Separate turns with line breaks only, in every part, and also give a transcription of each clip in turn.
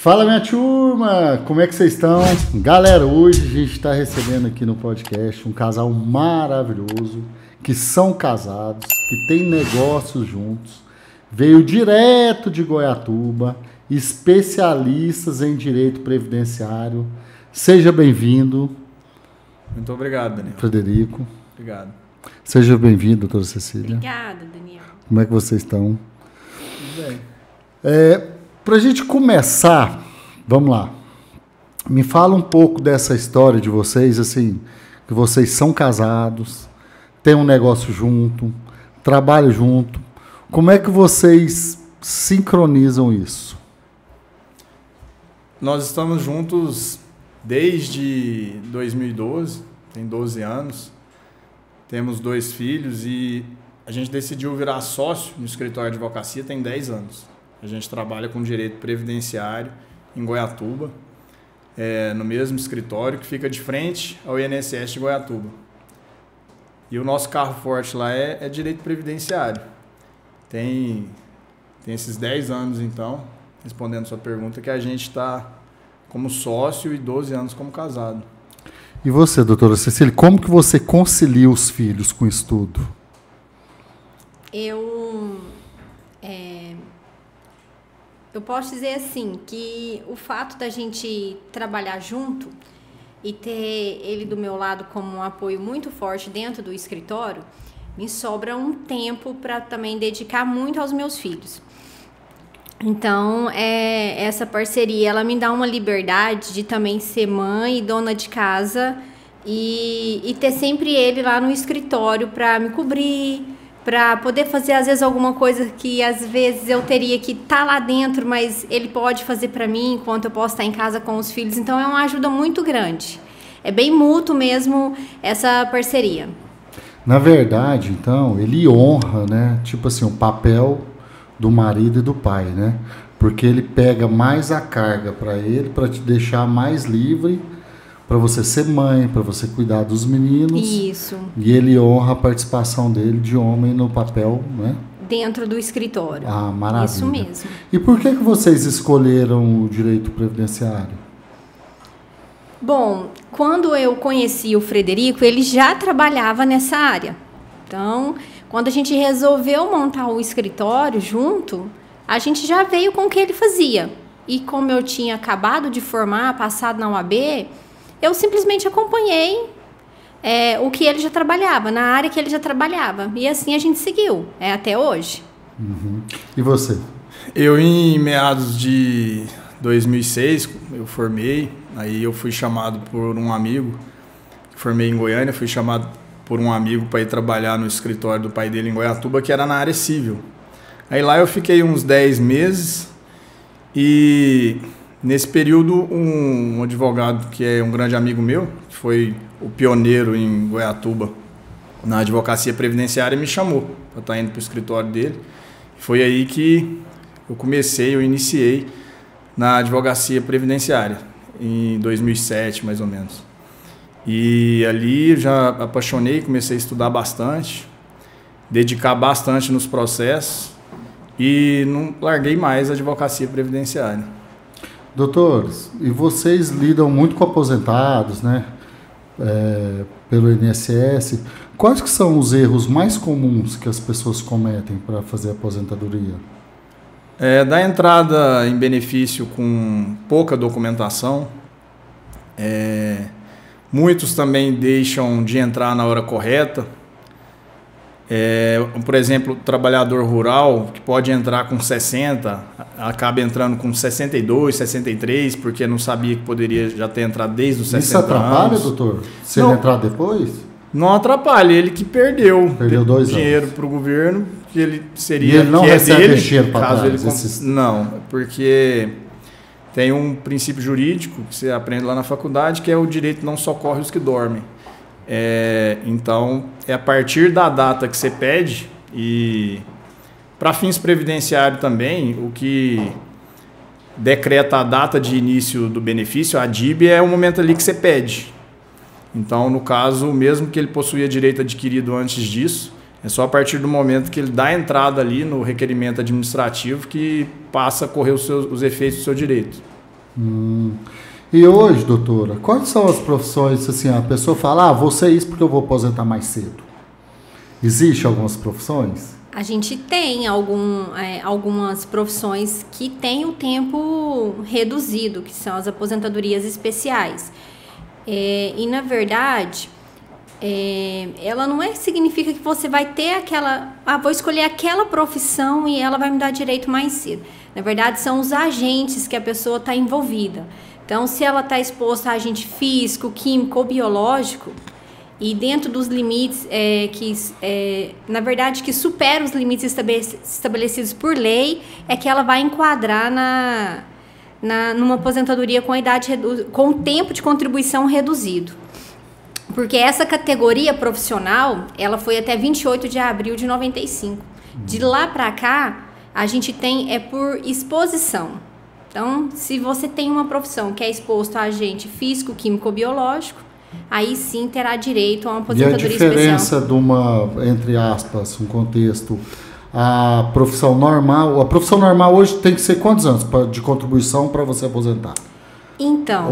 Fala, minha turma, como é que vocês estão? Galera, hoje a gente está recebendo aqui no podcast um casal maravilhoso, que são casados, que tem negócios juntos, veio direto de Goiatuba, especialistas em direito previdenciário. Seja bem-vindo.
Muito obrigado, Daniel.
Frederico.
Obrigado.
Seja bem-vindo, doutora Cecília.
Obrigada, Daniel.
Como é que vocês estão?
Tudo bem.
Para a gente começar, vamos lá. Me fala um pouco dessa história de vocês, assim, que vocês são casados, têm um negócio junto, trabalham junto. Como é que vocês sincronizam isso?
Nós estamos juntos desde 2012, tem 12 anos. Temos 2 filhos e a gente decidiu virar sócio no escritório de advocacia tem 10 anos. A gente trabalha com direito previdenciário em Goiatuba, no mesmo escritório que fica de frente ao INSS de Goiatuba. E o nosso carro forte lá é direito previdenciário. Tem esses 10 anos, então, respondendo a sua pergunta, que a gente está como sócio e 12 anos como casado.
E você, doutora Cecília, como que você concilia os filhos com o estudo?
Eu posso dizer assim, que o fato da gente trabalhar junto e ter ele do meu lado como um apoio muito forte dentro do escritório, me sobra um tempo para também dedicar muito aos meus filhos. Então, essa parceria, ela me dá uma liberdade de também ser mãe e dona de casa e ter sempre ele lá no escritório para me cobrir, para poder fazer, às vezes, alguma coisa que, às vezes, eu teria que estar lá dentro, mas ele pode fazer para mim, enquanto eu posso estar em casa com os filhos. Então, é uma ajuda muito grande. É bem mútuo mesmo essa parceria.
Na verdade, então, ele honra, né? Tipo assim, o papel do marido e do pai, né? Porque ele pega mais a carga para ele, para te deixar mais livre, para você ser mãe, para você cuidar dos meninos.
Isso.
E ele honra a participação dele de homem no papel, né?
Dentro do escritório.
Ah, maravilha.
Isso mesmo.
E por que vocês escolheram o direito previdenciário?
Bom, quando eu conheci o Frederico, ele já trabalhava nessa área. Então, quando a gente resolveu montar o escritório junto, a gente já veio com o que ele fazia. E como eu tinha acabado de formar, passado na UAB, eu simplesmente acompanhei o que ele já trabalhava, na área que ele já trabalhava. E assim a gente seguiu, até hoje.
Uhum. E você?
Eu, em meados de 2006, eu formei, aí eu fui chamado por um amigo, formei em Goiânia, fui chamado por um amigo para ir trabalhar no escritório do pai dele em Goiatuba, que era na área civil. Aí lá eu fiquei uns 10 meses e nesse período um advogado que é um grande amigo meu, que foi o pioneiro em Goiatuba na advocacia previdenciária, me chamou para estar indo para o escritório dele. Foi aí que eu iniciei na advocacia previdenciária, em 2007 mais ou menos. E ali já apaixonei, comecei a estudar bastante, dedicar bastante nos processos e não larguei mais a advocacia previdenciária.
Doutores, e vocês lidam muito com aposentados, né? Pelo INSS. Quais que são os erros mais comuns que as pessoas cometem para fazer aposentadoria?
Da entrada em benefício com pouca documentação. Muitos também deixam de entrar na hora correta. Por exemplo, o trabalhador rural, que pode entrar com 60, acaba entrando com 62, 63, porque não sabia que poderia já ter entrado desde os 60 anos.
Isso atrapalha, doutor? Se ele entrar depois?
Não atrapalha, ele que perdeu
2
dinheiro
anos
para o governo, que ele seria...
E ele não recebe
dele,
dinheiro para trás?
Não, porque tem um princípio jurídico que você aprende lá na faculdade, que é o direito não socorre os que dormem. Então, é a partir da data que você pede, e para fins previdenciários também, o que decreta a data de início do benefício, a DIB, é o momento ali que você pede. Então, no caso, mesmo que ele possuía direito adquirido antes disso, é só a partir do momento que ele dá a entrada ali no requerimento administrativo que passa a correr os efeitos do seu direito.
E hoje, doutora, quais são as profissões, assim, a pessoa fala, vou ser isso porque eu vou aposentar mais cedo. Existe algumas profissões?
A gente tem algumas profissões que têm o tempo reduzido, que são as aposentadorias especiais. E, na verdade, ela não significa que você vai ter vou escolher aquela profissão e ela vai me dar direito mais cedo. Na verdade, são os agentes que a pessoa está envolvida. Então, se ela está exposta a agente físico, químico ou biológico, e dentro dos limites na verdade, que supera os limites estabelecidos por lei, é que ela vai enquadrar numa aposentadoria com tempo de contribuição reduzido. Porque essa categoria profissional, ela foi até 28 de abril de 95. De lá para cá, a gente tem por exposição. Então, se você tem uma profissão que é exposto a agente físico, químico ou biológico, aí sim terá direito a uma aposentadoria especial.
E a diferença de uma, entre aspas, um contexto, a profissão normal hoje tem que ser quantos anos de contribuição para você aposentar?
Então,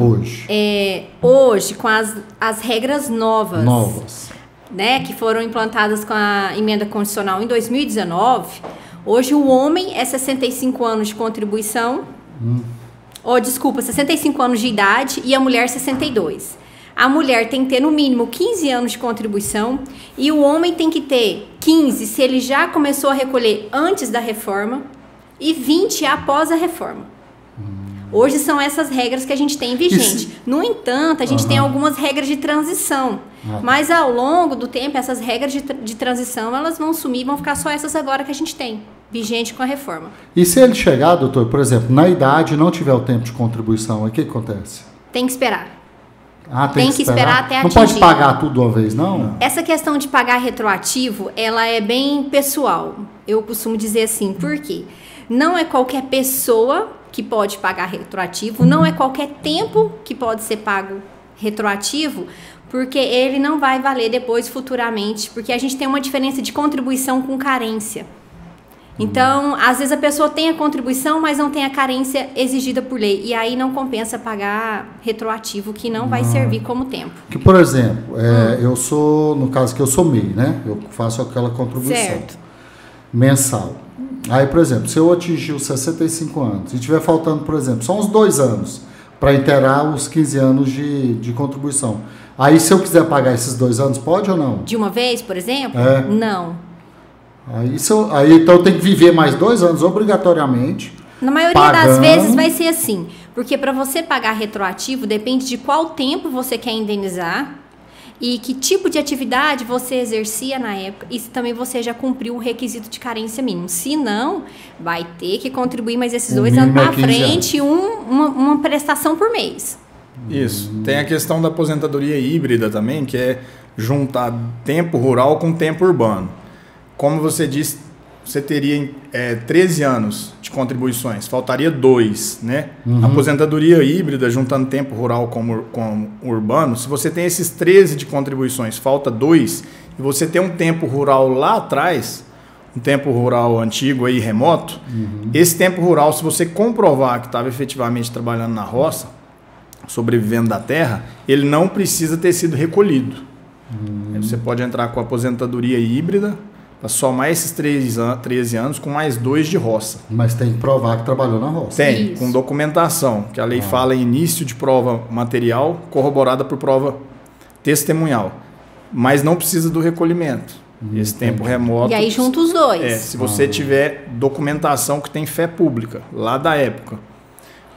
hoje com as regras novas, né, que foram implantadas com a emenda constitucional em 2019, hoje o homem é 65 anos de contribuição, 65 anos de idade e a mulher 62. A mulher tem que ter no mínimo 15 anos de contribuição e o homem tem que ter 15 se ele já começou a recolher antes da reforma e 20 após a reforma. Hoje são essas regras que a gente tem vigente. No entanto, a gente tem algumas regras de transição. Mas ao longo do tempo, essas regras de transição, elas vão sumir, vão ficar só essas agora que a gente tem, vigente com a reforma.
E se ele chegar, doutor, por exemplo, na idade e não tiver o tempo de contribuição, o que acontece?
Tem que esperar.
Tem que esperar
até
atingir. Não pode pagar tudo de uma vez, não?
Essa questão de pagar retroativo, ela é bem pessoal. Eu costumo dizer assim, por quê? Não é qualquer pessoa que pode pagar retroativo, não é qualquer tempo que pode ser pago retroativo, porque ele não vai valer depois futuramente, porque a gente tem uma diferença de contribuição com carência. Então, às vezes a pessoa tem a contribuição, mas não tem a carência exigida por lei, e aí não compensa pagar retroativo, que não vai servir como tempo.
Que, por exemplo, eu sou, no caso que eu sou MEI, né? Eu faço aquela contribuição mensal. Aí, por exemplo, se eu atingir os 65 anos e tiver faltando, por exemplo, só uns 2 anos para inteirar os 15 anos de contribuição. Aí, se eu quiser pagar esses 2 anos, pode ou não?
De uma vez, por exemplo? Não.
Aí, então eu tenho que viver mais 2 anos obrigatoriamente.
Na maioria das vezes vai ser assim, porque para você pagar retroativo depende de qual tempo você quer indenizar e que tipo de atividade você exercia na época e se também você já cumpriu o requisito de carência mínimo. Se não, vai ter que contribuir mais esses 2 anos para frente e uma prestação por mês.
Isso. Tem a questão da aposentadoria híbrida também, que é juntar tempo rural com tempo urbano. Como você disse, você teria 13 anos de contribuições, faltaria 2, né? A aposentadoria híbrida, juntando tempo rural com urbano, se você tem esses 13 de contribuições, falta 2, e você tem um tempo rural lá atrás, um tempo rural antigo aí, remoto, esse tempo rural, se você comprovar que estava efetivamente trabalhando na roça, sobrevivendo da terra, ele não precisa ter sido recolhido. Você pode entrar com a aposentadoria híbrida, para somar esses 13 anos com mais 2 de roça.
Mas tem que provar que trabalhou na roça.
Tem, com documentação, que a lei fala em início de prova material, corroborada por prova testemunhal. Mas não precisa do recolhimento. Esse tempo remoto...
E aí junta os 2.
Se você tiver documentação que tem fé pública, lá da época.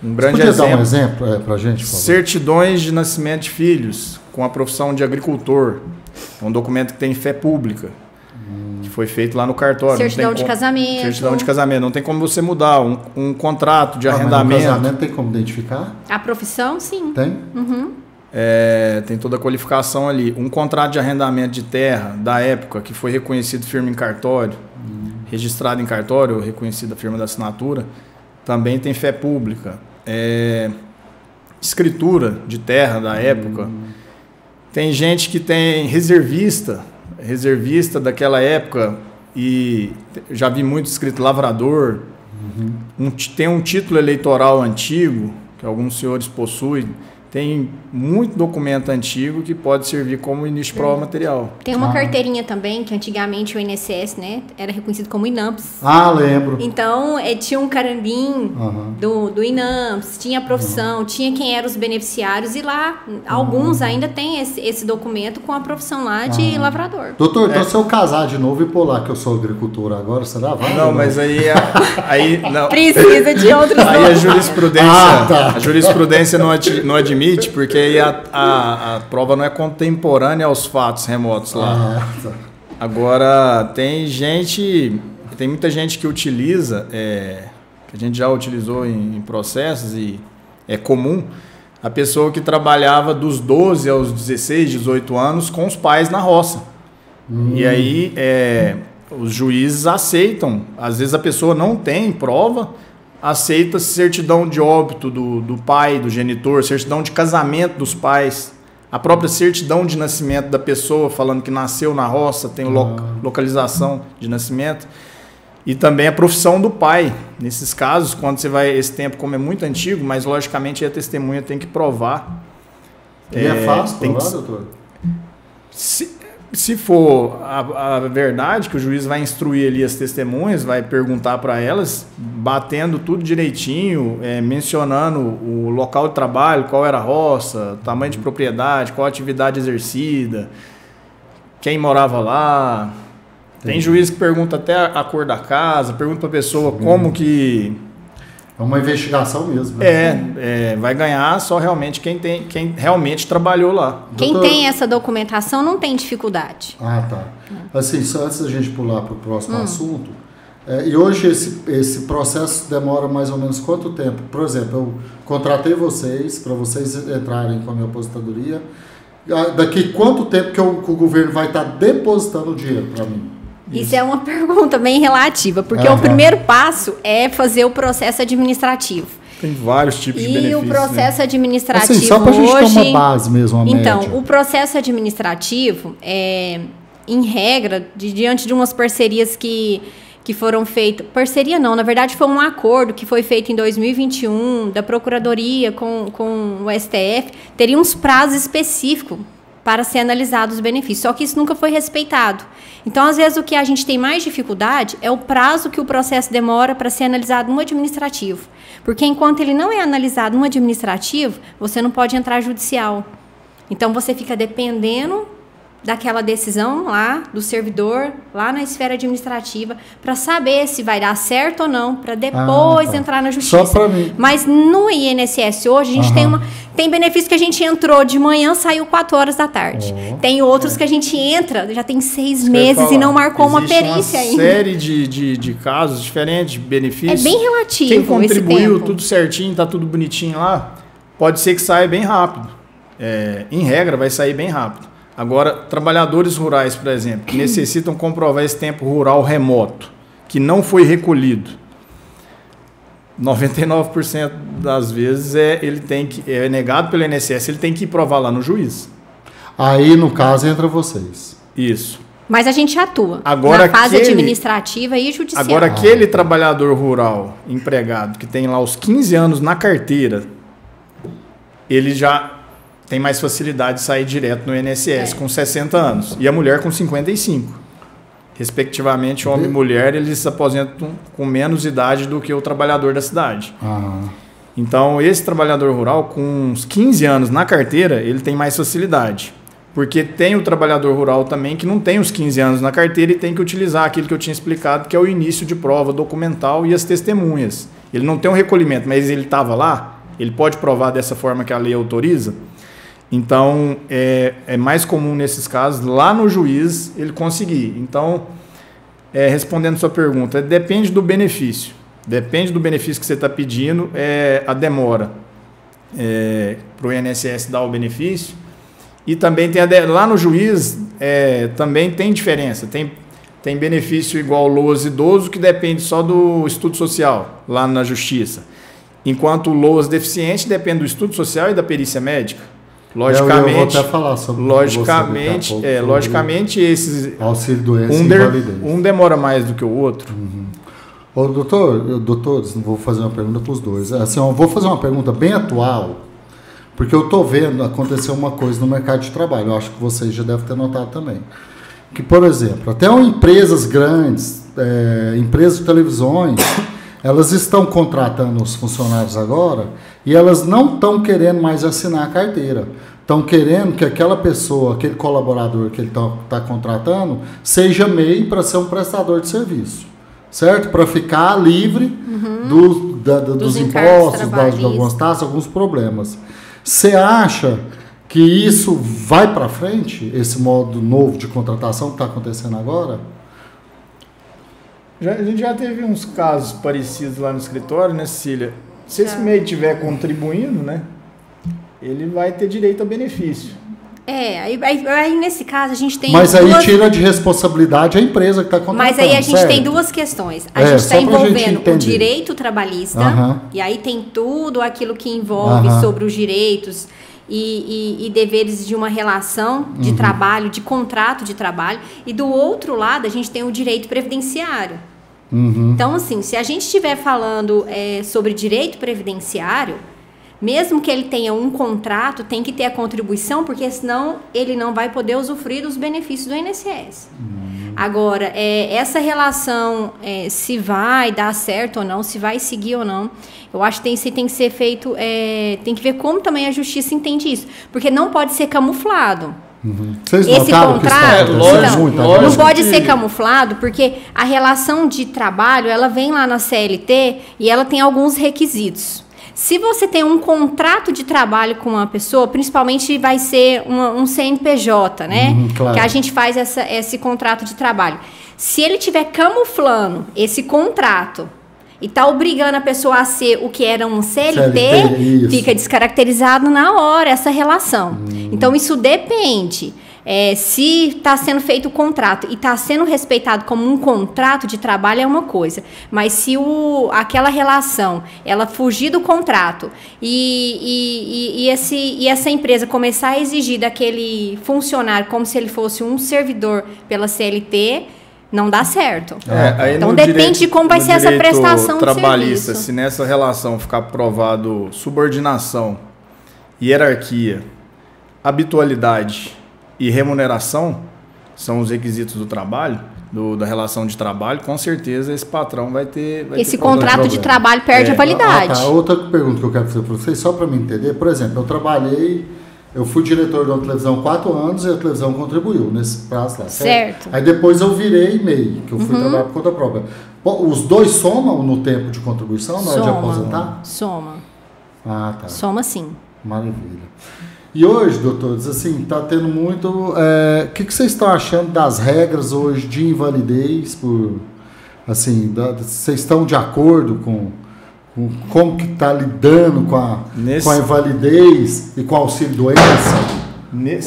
Um grande
exemplo. Você podia dar um exemplo para a gente, por favor?
Certidões de nascimento de filhos, com a profissão de agricultor. É um documento que tem fé pública. Que foi feito lá no cartório.
Certidão de casamento.
Certidão de casamento. Não tem como você mudar um contrato de arrendamento.
Mas no casamento tem como identificar?
A profissão, sim.
Tem?
Tem toda a qualificação ali. Um contrato de arrendamento de terra da época que foi reconhecido firme em cartório, registrado em cartório, reconhecida a firma da assinatura, também tem fé pública. Escritura de terra da época. Tem gente que tem reservista daquela época, e já vi muito escrito lavrador, tem um título eleitoral antigo, que alguns senhores possuem, tem muito documento antigo que pode servir como início de prova material.
Tem uma carteirinha também, que antigamente o INSS, né, era reconhecido como INAMPS.
Lembro.
Então, tinha um carambim do INAMPS, tinha a profissão, tinha quem eram os beneficiários, e lá, alguns ainda têm esse documento com a profissão lá de lavrador.
Doutor, então se eu casar de novo e pôr lá que eu sou agricultor agora, será?
Não, mas aí não.
Precisa de outros
aí a jurisprudência,
tá.
a jurisprudência não admite, porque aí a prova não é contemporânea aos fatos remotos lá.
Tá.
Agora, tem muita gente que utiliza, que a gente já utilizou em processos, e é comum, a pessoa que trabalhava dos 12 aos 16, 18 anos com os pais na roça. E aí os juízes aceitam, às vezes a pessoa não tem prova, aceita certidão de óbito do pai, do genitor, certidão de casamento dos pais, a própria certidão de nascimento da pessoa, falando que nasceu na roça, tem localização de nascimento, e também a profissão do pai. Nesses casos, quando você vai, esse tempo como é muito antigo, mas logicamente a testemunha tem que provar.
E é fácil provar, doutor?
Se for a verdade, que o juiz vai instruir ali as testemunhas, vai perguntar para elas, batendo tudo direitinho, mencionando o local de trabalho, qual era a roça, tamanho de propriedade, qual a atividade exercida, quem morava lá. Tem juiz que pergunta até a cor da casa, pergunta para a pessoa como que...
É uma investigação mesmo. Né?
Vai ganhar só realmente quem realmente trabalhou lá.
Quem tem essa documentação não tem dificuldade.
Tá. Assim, só antes da gente pular para o próximo assunto, e hoje esse processo demora mais ou menos quanto tempo? Por exemplo, eu contratei vocês para vocês entrarem com a minha aposentadoria. Daqui quanto tempo que o governo vai estar depositando o dinheiro para mim?
Isso é uma pergunta bem relativa, porque o primeiro passo é fazer o processo administrativo.
Tem vários tipos de benefícios.
E o processo administrativo
assim, só para a gente ter uma base mesmo, uma
então,
média.
O processo administrativo, em regra, diante de umas parcerias que foram feitas... Parceria não, na verdade foi um acordo que foi feito em 2021 da Procuradoria com o STF, teria uns prazos específicos para ser analisados os benefícios. Só que isso nunca foi respeitado. Então, às vezes, o que a gente tem mais dificuldade é o prazo que o processo demora para ser analisado no administrativo. Porque enquanto ele não é analisado no administrativo, você não pode entrar judicial. Então, você fica dependendo daquela decisão lá do servidor, lá na esfera administrativa, para saber se vai dar certo ou não, para depois entrar na justiça.
Só para mim.
Mas no INSS hoje, a gente tem benefício que a gente entrou de manhã, saiu 4 horas da tarde. Tem outros que a gente entra, já tem 6 meses e não marcou uma perícia ainda.
Uma série de casos diferentes, de benefícios.
É bem relativo.
Quem contribuiu tudo certinho, tá tudo bonitinho lá, pode ser que saia bem rápido. Em regra, vai sair bem rápido. Agora, trabalhadores rurais, por exemplo, que necessitam comprovar esse tempo rural remoto, que não foi recolhido, 99% das vezes é negado pelo INSS, ele tem que ir provar lá no juiz.
Aí, no caso, entra vocês.
Isso.
Mas a gente atua
agora,
na fase administrativa e judicial.
Agora, aquele trabalhador rural empregado que tem lá os 15 anos na carteira, ele já tem mais facilidade de sair direto no INSS com 60 anos. E a mulher com 55. Respectivamente, homem e mulher, eles se aposentam com menos idade do que o trabalhador da cidade. Então, esse trabalhador rural, com uns 15 anos na carteira, ele tem mais facilidade. Porque tem o trabalhador rural também que não tem os 15 anos na carteira e tem que utilizar aquilo que eu tinha explicado, que é o início de prova documental e as testemunhas. Ele não tem um recolhimento, mas ele estava lá, ele pode provar dessa forma que a lei autoriza. Então, é mais comum nesses casos, lá no juiz, ele conseguir. Então, respondendo a sua pergunta, depende do benefício. Depende do benefício que você está pedindo, a demora para o INSS dar o benefício. E também tem lá no juiz, também tem diferença. Tem benefício igual LOAS idoso, que depende só do estudo social, lá na justiça. Enquanto o LOAS deficiente depende do estudo social e da perícia médica. Logicamente,
eu vou até falar sobre
logicamente esses
auxílio doença e invalidez.
Um demora mais do que o outro.
Ô, doutores, vou fazer uma pergunta para os dois. Assim, eu vou fazer uma pergunta bem atual, porque eu estou vendo acontecer uma coisa no mercado de trabalho. Eu acho que vocês já devem ter notado também. Que, por exemplo, até empresas grandes, empresas de televisões, elas estão contratando os funcionários agora e elas não estão querendo mais assinar a carteira. Estão querendo que aquela pessoa, aquele colaborador que ele está contratando, seja MEI para ser um prestador de serviço. Certo? Para ficar livre dos impostos, de algumas taxas, alguns problemas. Você acha que isso vai para frente, esse modo novo de contratação que está acontecendo agora?
A gente já teve uns casos parecidos lá no escritório, né, Cecília? Se esse MEI estiver contribuindo, né, ele vai ter direito a benefício.
Aí nesse caso a gente tem...
Mas aí tira de responsabilidade a empresa que está contratando.
Mas aí a gente tem duas questões. A gente está envolvendo o direito trabalhista, e aí tem tudo aquilo que envolve sobre os direitos e deveres de uma relação de trabalho, de contrato de trabalho. E do outro lado a gente tem o direito previdenciário. Então, assim, se a gente estiver falando sobre direito previdenciário, mesmo que ele tenha um contrato, tem que ter a contribuição, porque senão ele não vai poder usufruir dos benefícios do INSS. Agora, essa relação, se vai dar certo ou não, se vai seguir ou não, eu acho que tem que ser feito, tem que ver como também a justiça entende isso, porque não pode ser camuflado. Esse contrato não pode ser camuflado, porque a relação de trabalho, ela vem lá na CLT e ela tem alguns requisitos. Se você tem um contrato de trabalho com uma pessoa, principalmente vai ser um CNPJ, né? Claro. Que a gente faz esse contrato de trabalho. Se ele estiver camuflando esse contrato e tá obrigando a pessoa a ser o que era um CLT, fica descaracterizado na hora essa relação. Então, isso depende. Se está sendo feito o contrato e está sendo respeitado como um contrato de trabalho é uma coisa, mas se aquela relação ela fugir do contrato e essa empresa começar a exigir daquele funcionário como se ele fosse um servidor pela CLT, não dá certo. Então depende de como vai ser essa prestação de serviço.
Se nessa relação ficar provado subordinação, hierarquia, habitualidade e remuneração são os requisitos do trabalho, da relação de trabalho, com certeza esse patrão vai ter...
Esse contrato de trabalho perde a validade.
Outra pergunta que eu quero fazer para vocês, só para me entender, por exemplo, eu fui diretor de uma televisão há 4 anos e a televisão contribuiu nesse prazo lá. Certo. Aí depois eu virei MEI, que eu fui trabalhar por conta própria. Os dois somam no tempo de contribuição na hora de aposentar?
Soma.
Ah, tá.
Soma sim.
Maravilha. E hoje, doutores, assim, está tendo muito... O que vocês estão achando das regras hoje de invalidez? Vocês estão de acordo com como que está lidando com a invalidez e com o auxílio-doença?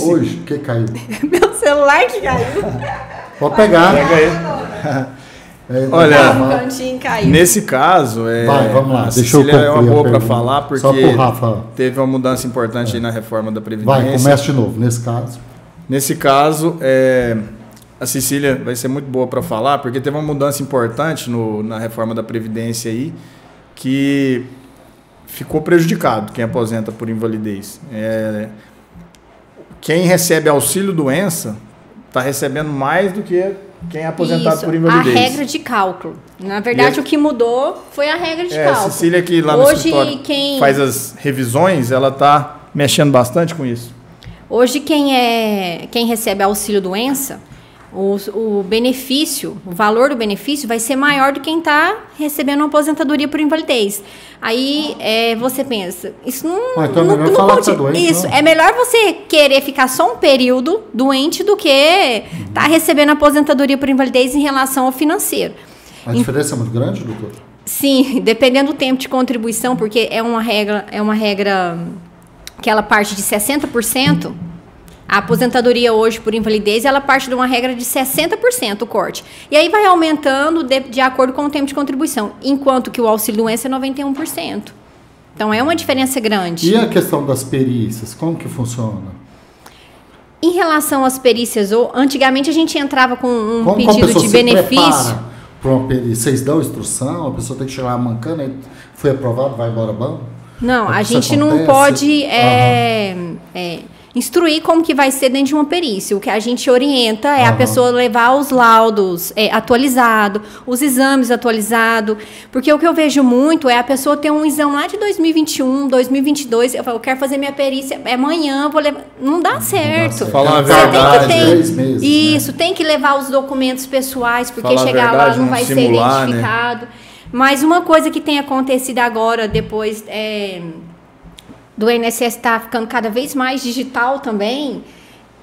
Hoje, o que caiu?
Meu celular que caiu.
Pode pegar.
Pega aí. Olha, nesse caso,
vamos lá.
A Cecília é uma boa para falar, porque teve uma mudança importante aí na reforma da Previdência.
Começa de novo, nesse caso.
Nesse caso, a Cecília vai ser muito boa para falar, porque teve uma mudança importante na reforma da Previdência aí, que ficou prejudicado quem aposenta por invalidez. Quem recebe auxílio-doença está recebendo mais do que quem é aposentado por invalidez.
A regra de cálculo. Na verdade, o que mudou foi a regra de cálculo.
A Cecília, que lá no escritório faz as revisões, ela está mexendo bastante com isso.
Hoje, quem recebe auxílio-doença, o benefício, o valor do benefício vai ser maior do que quem está recebendo uma aposentadoria por invalidez. Aí você pensa, isso não...
Então é melhor falar que tá doente,
isso, é melhor você querer ficar só um período doente do que estar recebendo aposentadoria por invalidez em relação ao financeiro.
A diferença é muito grande, doutor?
Sim, dependendo do tempo de contribuição, porque é uma regra que ela parte de 60%. A aposentadoria hoje por invalidez, ela parte de uma regra de 60% o corte. E aí vai aumentando de acordo com o tempo de contribuição, enquanto que o auxílio-doença é 91%. Então é uma diferença grande.
E a questão das perícias, como que funciona?
Em relação às perícias, antigamente a gente entrava com um pedido de benefício.
para uma perícia? Vocês dão instrução? A pessoa tem que chegar lá mancando, aí foi aprovado, vai embora bom?
Não, a gente
acontece?
não pode instruir como que vai ser dentro de uma perícia. O que a gente orienta é a pessoa levar os laudos atualizados, os exames atualizados, porque o que eu vejo muito é a pessoa ter um exame lá de 2021, 2022, eu falo, eu quero fazer minha perícia amanhã, vou levar. Não dá certo.
Falar a
Você
verdade.
tem que
3 meses,
isso, tem que levar os documentos pessoais, porque
Falar a
chegar
verdade,
lá não
não
vai
simular,
ser identificado. Mas uma coisa que tem acontecido agora, depois do INSS estar ficando cada vez mais digital também,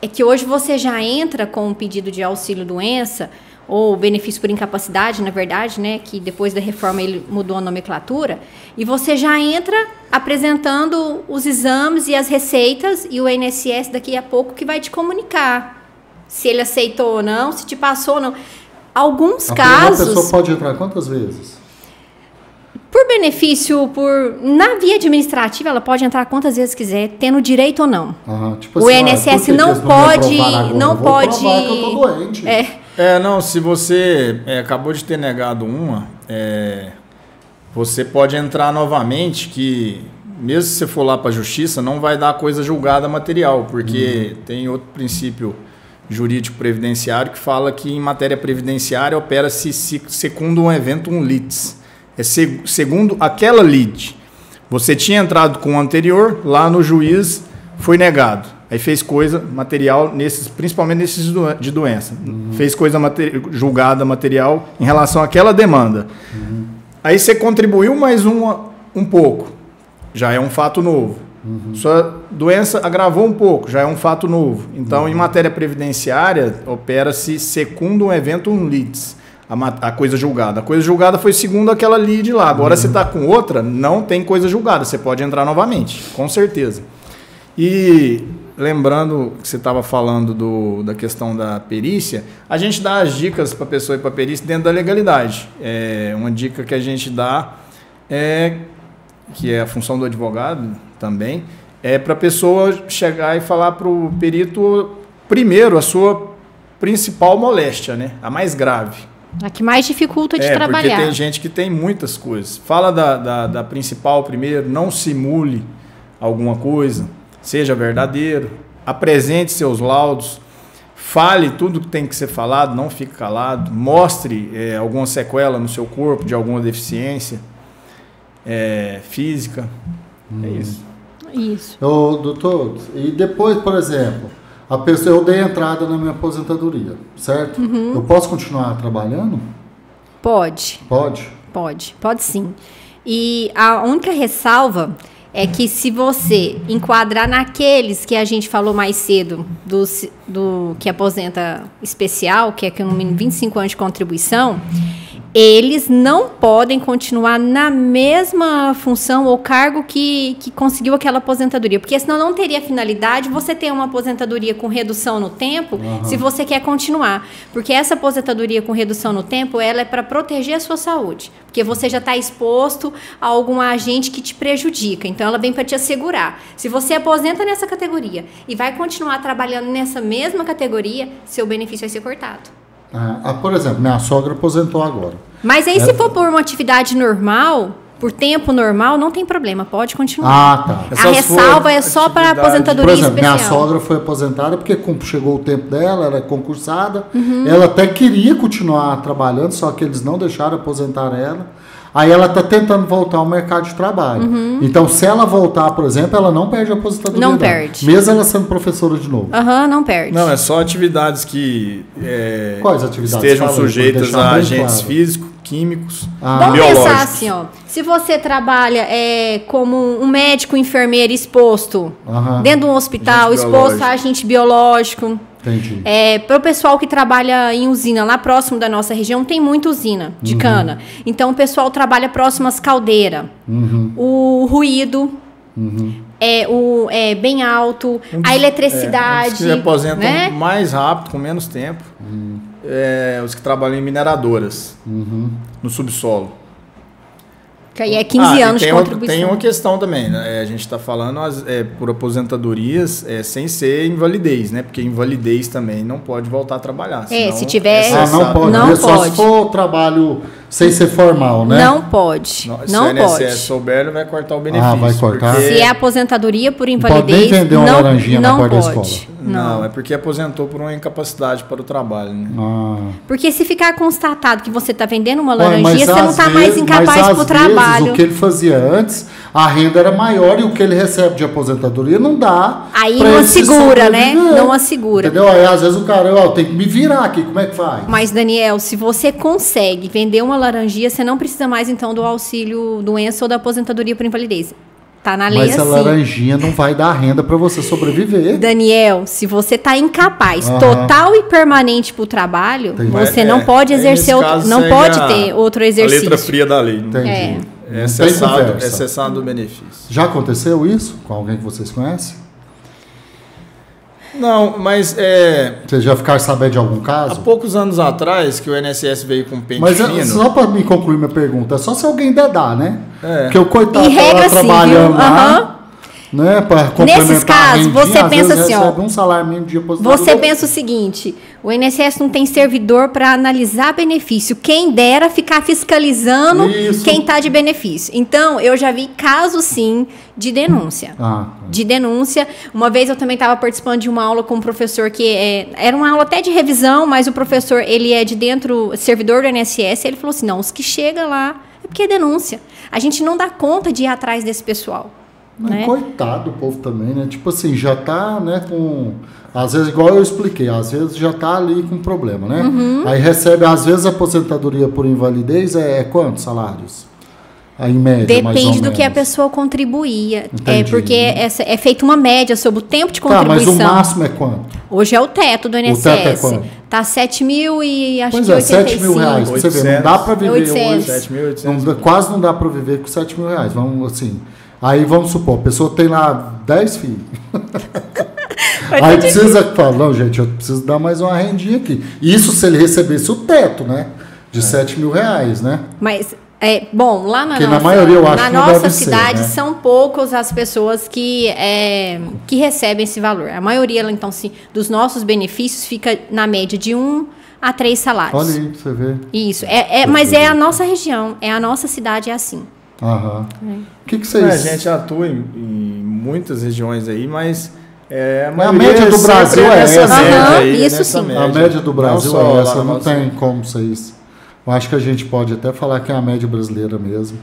é que hoje você já entra com um pedido de auxílio-doença, ou benefício por incapacidade, na verdade, né, que depois da reforma ele mudou a nomenclatura, e você já entra apresentando os exames e as receitas, e o INSS daqui a pouco que vai te comunicar se ele aceitou ou não, se te passou ou não. Alguns casos...
A pessoa pode entrar quantas vezes?
Por benefício, na via administrativa, ela pode entrar quantas vezes quiser, tendo direito ou não.
Tipo
o
assim,
INSS
não pode...
não pode...
Que eu tô doente.
Não, se você acabou de ter negado uma, você pode entrar novamente, que mesmo se você for lá para a justiça, não vai dar coisa julgada material, porque tem outro princípio jurídico previdenciário que fala que em matéria previdenciária opera-se segundo um evento litis. Segundo aquela lide. Você tinha entrado com o anterior, lá no juiz foi negado. Aí fez coisa material, principalmente nesses de doença. Fez coisa julgada material em relação àquela demanda. Aí você contribuiu mais um pouco. Já é um fato novo. Sua doença agravou um pouco, já é um fato novo. Então, em matéria previdenciária, opera-se segundo um evento litis. A coisa julgada. A coisa julgada foi segundo aquela lide lá. Agora você está com outra, não tem coisa julgada. Você pode entrar novamente, com certeza. E lembrando que você estava falando da questão da perícia, a gente dá as dicas para a pessoa ir para a perícia dentro da legalidade. Uma dica que a gente dá, que é a função do advogado também, é para a pessoa chegar e falar para o perito, primeiro, a sua principal moléstia, né? A mais grave.
A que mais dificulta de trabalhar.
Porque tem gente que tem muitas coisas. Fala da principal primeiro, não simule alguma coisa, seja verdadeiro, apresente seus laudos, fale tudo que tem que ser falado, não fique calado, mostre alguma sequela no seu corpo de alguma deficiência física. É isso.
Isso.
Doutor, e depois, por exemplo... eu dei entrada na minha aposentadoria, certo? Eu posso continuar trabalhando?
Pode.
Pode?
Pode sim. E a única ressalva é que se você enquadrar naqueles que a gente falou mais cedo, do que aposenta especial, que é no mínimo 25 anos de contribuição, eles não podem continuar na mesma função ou cargo que conseguiu aquela aposentadoria. Porque senão não teria finalidade você ter uma aposentadoria com redução no tempo, se você quer continuar. Porque essa aposentadoria com redução no tempo, ela é para proteger a sua saúde. Porque você já está exposto a algum agente que te prejudica. Então, ela vem para te assegurar. Se você aposenta nessa categoria e vai continuar trabalhando nessa mesma categoria, seu benefício vai ser cortado.
Por exemplo, minha sogra aposentou agora.
Mas aí, se for por uma atividade normal, por tempo normal, não tem problema, pode continuar.
Tá.
A ressalva é só para aposentadoria especial.
Por exemplo, minha sogra foi aposentada porque chegou o tempo dela, ela é concursada, ela até queria continuar trabalhando, só que eles não deixaram aposentar ela. Aí ela está tentando voltar ao mercado de trabalho. Então, se ela voltar, por exemplo, ela não perde a aposentadoria.
Não perde.
Mesmo ela sendo professora de novo.
Não perde.
Não, é só atividades que
Quais atividades?
estejam sujeitas a agentes físicos, químicos,
Vamos
biológicos.
pensar assim, se você trabalha como um médico, enfermeiro exposto dentro de um hospital, exposto a agente biológico.
Entendi.
Para o pessoal que trabalha em usina, lá próximo da nossa região, tem muita usina de cana. Então, o pessoal trabalha próximo às caldeiras. O ruído é bem alto, a eletricidade.
Os que se aposentam mais rápido, com menos tempo. Os que trabalham em mineradoras, no subsolo.
Que aí é 15 anos de contribuição.
Tem uma questão também, né? A gente está falando por aposentadorias sem ser invalidez, né? Porque invalidez também não pode voltar a trabalhar.
Se tiver...
não pode.
Não pode.
Só se for trabalho sem ser formal, né?
Não pode.
Se o INSS souber, ele vai cortar o benefício.
Vai cortar.
Se é aposentadoria por invalidez,
pode nem vender uma laranjinha na porta da escola.
Não, é porque aposentou por uma incapacidade para o trabalho, né?
Porque se ficar constatado que você está vendendo uma laranjinha, você não está mais incapaz para o trabalho.
O que ele fazia antes, a renda era maior e o que ele recebe de aposentadoria não dá.
Aí não assegura, né? Não assegura.
Entendeu? Aí às vezes o cara, tem que me virar aqui, como é que faz?
Mas, Daniel, se você consegue vender uma laranjinha, você não precisa mais então do auxílio doença ou da aposentadoria por invalidez. Tá na lei
Mas a laranjinha não vai dar renda para você sobreviver.
Daniel, se você tá incapaz total e permanente pro trabalho, você não pode exercer não pode ter outro exercício.
A letra fria da lei.
Entendi.
É cessado o benefício.
Já aconteceu isso com alguém que vocês conhecem?
Não, mas
Vocês já ficaram sabendo de algum caso?
Há poucos anos atrás que o INSS veio com pente
mas
fino.
Só para me concluir minha pergunta, só se alguém dá, né? Porque o coitado
tá lá
trabalhando lá, né? Para complementar.
Nesses casos, você pensa assim,
recebe um salário mínimo de aposentadoria.
Você pensa o seguinte: o INSS não tem servidor para analisar benefício. Quem dera ficar fiscalizando quem está de benefício. Então, eu já vi casos, sim, de denúncia. De denúncia. Uma vez eu também estava participando de uma aula com um professor que era uma aula até de revisão, mas o professor, ele é de dentro, servidor do INSS, ele falou assim, não, os que chegam lá é porque é denúncia. A gente não dá conta de ir atrás desse pessoal. Né?
Coitado do povo também, né? Tipo assim, já tá, né, com... Às vezes, igual eu expliquei, às vezes já tá ali com problema, né? Aí recebe, às vezes, a aposentadoria por invalidez quantos salários? Aí, em média,
depende
mais ou
do
menos.
que a pessoa contribuía.
Entendi.
Porque é feita uma média sobre o tempo de contribuição.
Mas o máximo é quanto?
Hoje é o teto do INSS.
O teto é quanto?
Tá 7 mil e acho
pois
que 85.
7 mil reais. Você vê, não dá para viver
800.
hoje. Quase não dá para viver com 7 mil reais. Vamos assim. Aí vamos supor, a pessoa tem lá 10 filhos. Aí precisa falar, não, gente, eu preciso dar mais uma rendinha aqui. Isso se ele recebesse o teto, né? De 7 mil reais, né?
Mas, bom, lá na
na maioria, eu acho
na
que não
nossa
deve
cidade
ser, né?
são poucos as pessoas que recebem esse valor. A maioria, então, dos nossos benefícios fica na média de 1 a 3 salários.
Olha aí, você vê.
Isso, mas é a nossa região, a nossa cidade é assim.
O que vocês...
A gente atua em muitas regiões aí, mas
a média do Brasil é essa.
Isso sim.
A média do Brasil é essa, não
nossa...
tem como vocês... Eu acho que a gente pode até falar que é a média brasileira mesmo.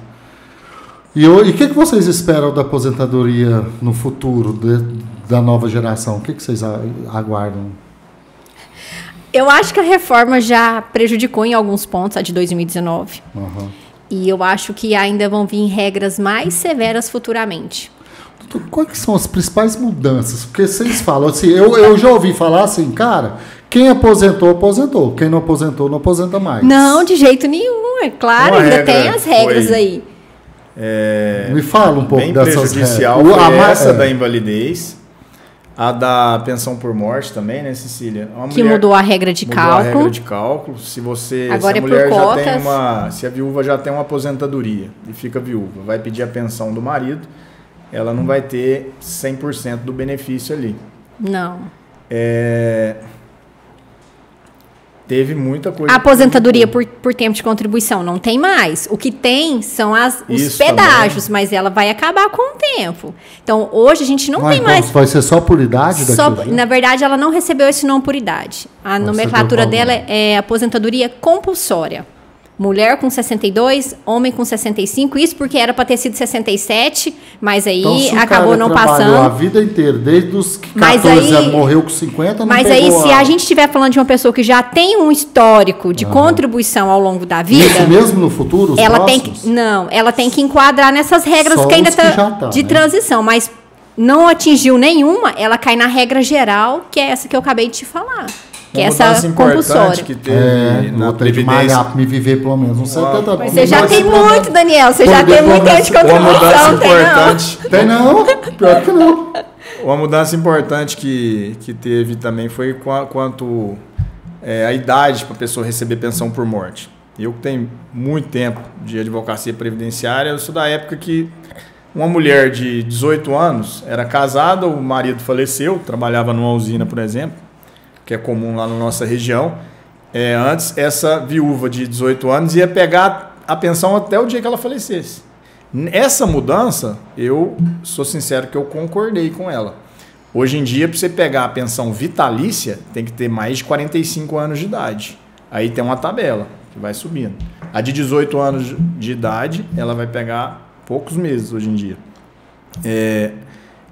E o que vocês esperam da aposentadoria no futuro, da nova geração? O que vocês aguardam?
Eu acho que a reforma já prejudicou em alguns pontos, a de 2019. E eu acho que ainda vão vir regras mais severas futuramente.
Quais são as principais mudanças? Porque vocês falam assim, eu já ouvi falar assim, cara, quem aposentou, aposentou. Quem não aposentou, não aposenta mais.
Não, de jeito nenhum. É claro, ainda tem as regras aí.
Me fala um pouco dessas regras.
Essa da invalidez. A da pensão por morte também, né, Cecília?
Que mudou a regra de cálculo.
Mudou a regra de cálculo. Se
Agora
a mulher
já
tem se a viúva já tem uma aposentadoria e fica viúva, vai pedir a pensão do marido, ela não vai ter 100% do benefício ali.
Não.
Teve muita coisa.
A aposentadoria por tempo de contribuição não tem mais. O que tem são os pedágios, também. Mas ela vai acabar com o tempo. Então, hoje a gente não tem mais...
Vai ser só por idade?
Na verdade, ela não recebeu esse nome por idade. A nomenclatura dela é aposentadoria compulsória. Mulher com 62, homem com 65, isso porque era para ter sido 67, mas aí então, acabou não passando.
A vida inteira, desde os 14 anos, morreu com 50, não
Mas aí, se a gente estiver falando de uma pessoa que já tem um histórico de contribuição ao longo da vida...
Isso mesmo no futuro,
ela tem que enquadrar nessas regras
só
que ainda está de transição, mas não atingiu nenhuma, ela cai na regra geral, que é essa que eu acabei de te falar. Que é essa compulsória.
Que teve na Previdência.
Me viver pelo menos uns 70 anos.
Você já tem muito, Daniel. Você já tem muito antes de contribuição.
Tem não. Pior que não.
Uma mudança importante que teve também foi quanto a idade para a pessoa receber pensão por morte. Eu que tenho muito tempo de advocacia previdenciária, eu sou da época que uma mulher de 18 anos era casada, o marido faleceu, trabalhava numa usina, por exemplo, que é comum lá na nossa região. Antes, essa viúva de 18 anos ia pegar a pensão até o dia que ela falecesse. Essa mudança, eu sou sincero que eu concordei com ela. Hoje em dia, para você pegar a pensão vitalícia, tem que ter mais de 45 anos de idade. Aí tem uma tabela que vai subindo. A de 18 anos de idade, ela vai pegar poucos meses hoje em dia.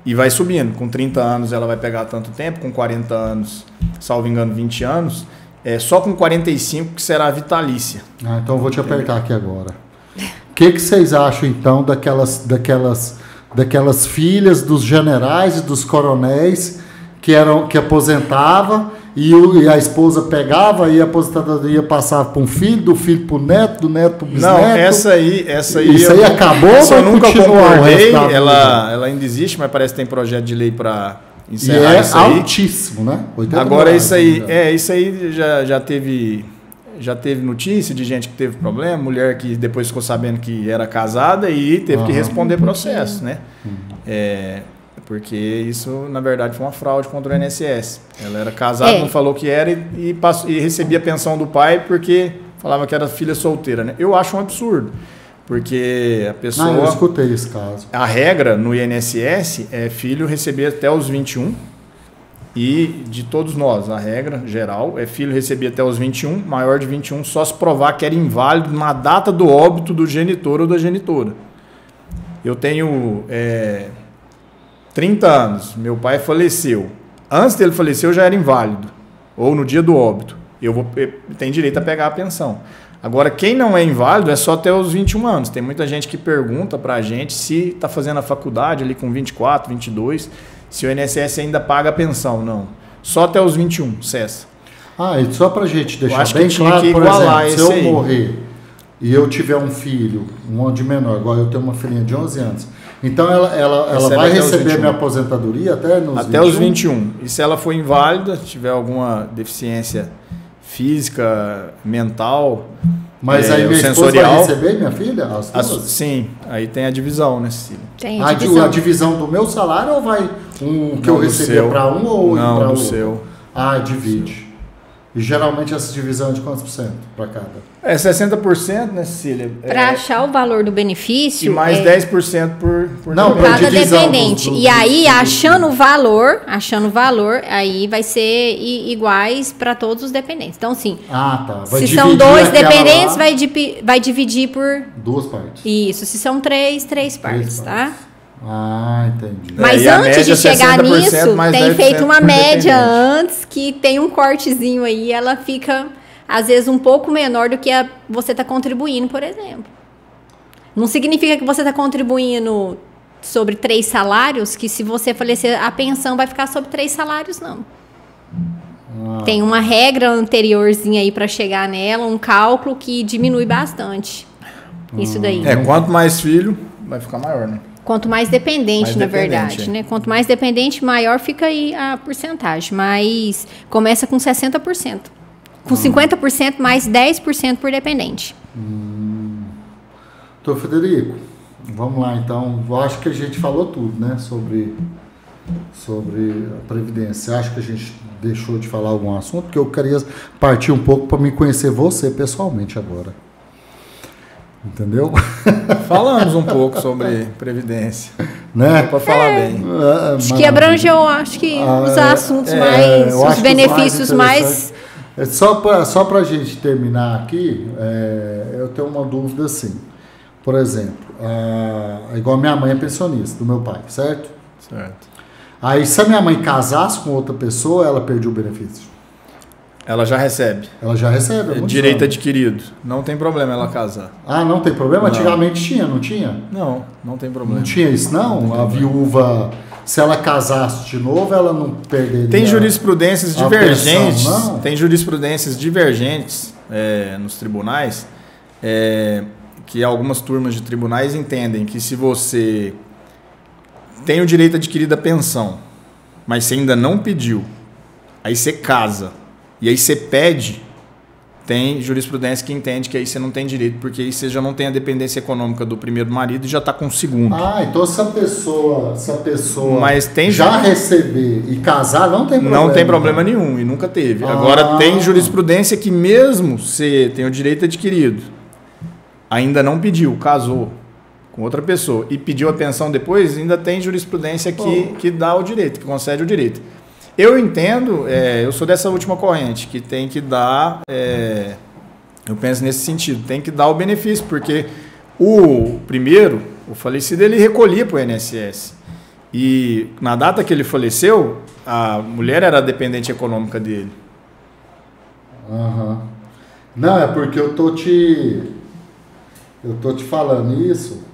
E vai subindo. Com 30 anos ela vai pegar tanto tempo, com 40 anos, salvo engano, 20 anos. Só com 45 que será vitalícia.
Então eu vou te apertar aqui agora. O que vocês acham, então, daquelas filhas dos generais e dos coronéis que aposentava e a esposa pegava e a aposentadoria passava para um filho, do filho para o neto, do neto para o bisneto?
Não, essa aí
isso aí acabou?
Essa eu nunca concordei.
Ela
ainda existe, mas parece que tem projeto de lei para encerrar
e
isso aí.
Altíssimo, né?
Agora isso aí já teve notícia de gente que teve problema, mulher que depois ficou sabendo que era casada e teve que responder processo, né? Porque isso, na verdade, foi uma fraude contra o INSS. Ela era casada, não falou que era e recebia a pensão do pai porque falava que era filha solteira, né? Eu acho um absurdo, porque a pessoa...
eu escutei esse caso.
A regra no INSS é filho receber até os 21 e de todos nós, a regra geral é filho receber até os 21, maior de 21, só se provar que era inválido na data do óbito do genitor ou da genitora. Eu tenho 30 anos, meu pai faleceu. Antes dele falecer eu já era inválido, ou no dia do óbito. Eu tenho direito a pegar a pensão. Agora, quem não é inválido é só até os 21 anos. Tem muita gente que pergunta pra gente se está fazendo a faculdade ali com 24, 22, se o INSS ainda paga a pensão. Não. Só até os 21, cessa.
E só pra gente deixar
acho
bem
que
claro,
que
por exemplo, se eu
aí.
morrer e eu tiver um filho, um ano de menor, igual eu tenho uma filhinha de 11 anos, então ela vai receber minha aposentadoria até
os 21. E se ela for inválida, tiver alguma deficiência física, mental,
mas aí minha
sensorial,
esposa vai receber, minha filha?
Sim, aí tem a divisão, né, Cecília?
Tem
a divisão do meu salário ou vai que eu receber para um ou para outro?
Não, do seu.
Divide. E geralmente essa divisão é de quantos por cento para cada?
60%, né, Cecília?
Para achar o valor do benefício...
E mais 10% por
não,
cada dependente. E aí, achando o valor, aí vai ser iguais para todos os dependentes. Então, sim,
vai
se são 2 dependentes, vai dividir por...
2 partes.
Isso, se são 3 partes, tá?
Entendi.
Mas antes de chegar nisso, tem feito uma média antes, que tem um cortezinho aí, ela fica, às vezes, um pouco menor do que você está contribuindo, por exemplo. Não significa que você está contribuindo sobre 3 salários, que se você falecer, a pensão vai ficar sobre 3 salários, não. Tem uma regra anteriorzinha aí para chegar nela, um cálculo que diminui bastante. Isso daí.
Quanto mais filho, vai ficar maior, né?
Quanto mais dependente, na verdade, né? Quanto mais dependente, maior fica aí a porcentagem. Mas começa com 60%. Com 50% mais 10% por dependente.
Então, Frederico, vamos lá então. Eu acho que a gente falou tudo, né? Sobre a Previdência. Acho que a gente deixou de falar algum assunto, porque eu queria partir um pouco para me conhecer você pessoalmente agora. Entendeu?
Falamos um pouco sobre Previdência.
Né?
Para falar bem.
Acho que abrangeu, os assuntos mais, os benefícios mais...
Só para a gente terminar aqui, eu tenho uma dúvida assim. Por exemplo, igual minha mãe é pensionista, do meu pai, certo?
Certo.
Aí, se a minha mãe casasse com outra pessoa, ela perdeu o benefício?
Ela já recebe.
Ela já recebe?
Direito adquirido. Não tem problema ela casar.
Não tem problema?
Não.
Antigamente tinha, não tinha?
Não tem problema.
Não tinha isso, não? A viúva, se ela casasse de novo, ela não perderia...
Tem jurisprudências divergentes.
Pensão,
tem jurisprudências divergentes nos tribunais, que algumas turmas de tribunais entendem que se você tem o direito adquirido à pensão, mas você ainda não pediu, aí você casa, e aí você pede, tem jurisprudência que entende que aí você não tem direito, porque aí você já não tem a dependência econômica do primeiro marido e já está com o segundo.
Então se a pessoa
Mas tem
já receber e casar, não tem problema.
Não tem problema nenhum e nunca teve. Agora tem jurisprudência que mesmo você tem o direito adquirido, ainda não pediu, casou com outra pessoa e pediu a pensão depois, ainda tem jurisprudência que dá o direito, que concede o direito. Eu entendo, eu sou dessa última corrente, que tem que dar, eu penso nesse sentido, tem que dar o benefício, porque o falecido, ele recolhia para o INSS. E na data que ele faleceu, a mulher era a dependente econômica dele.
Não, é porque eu tô te falando isso.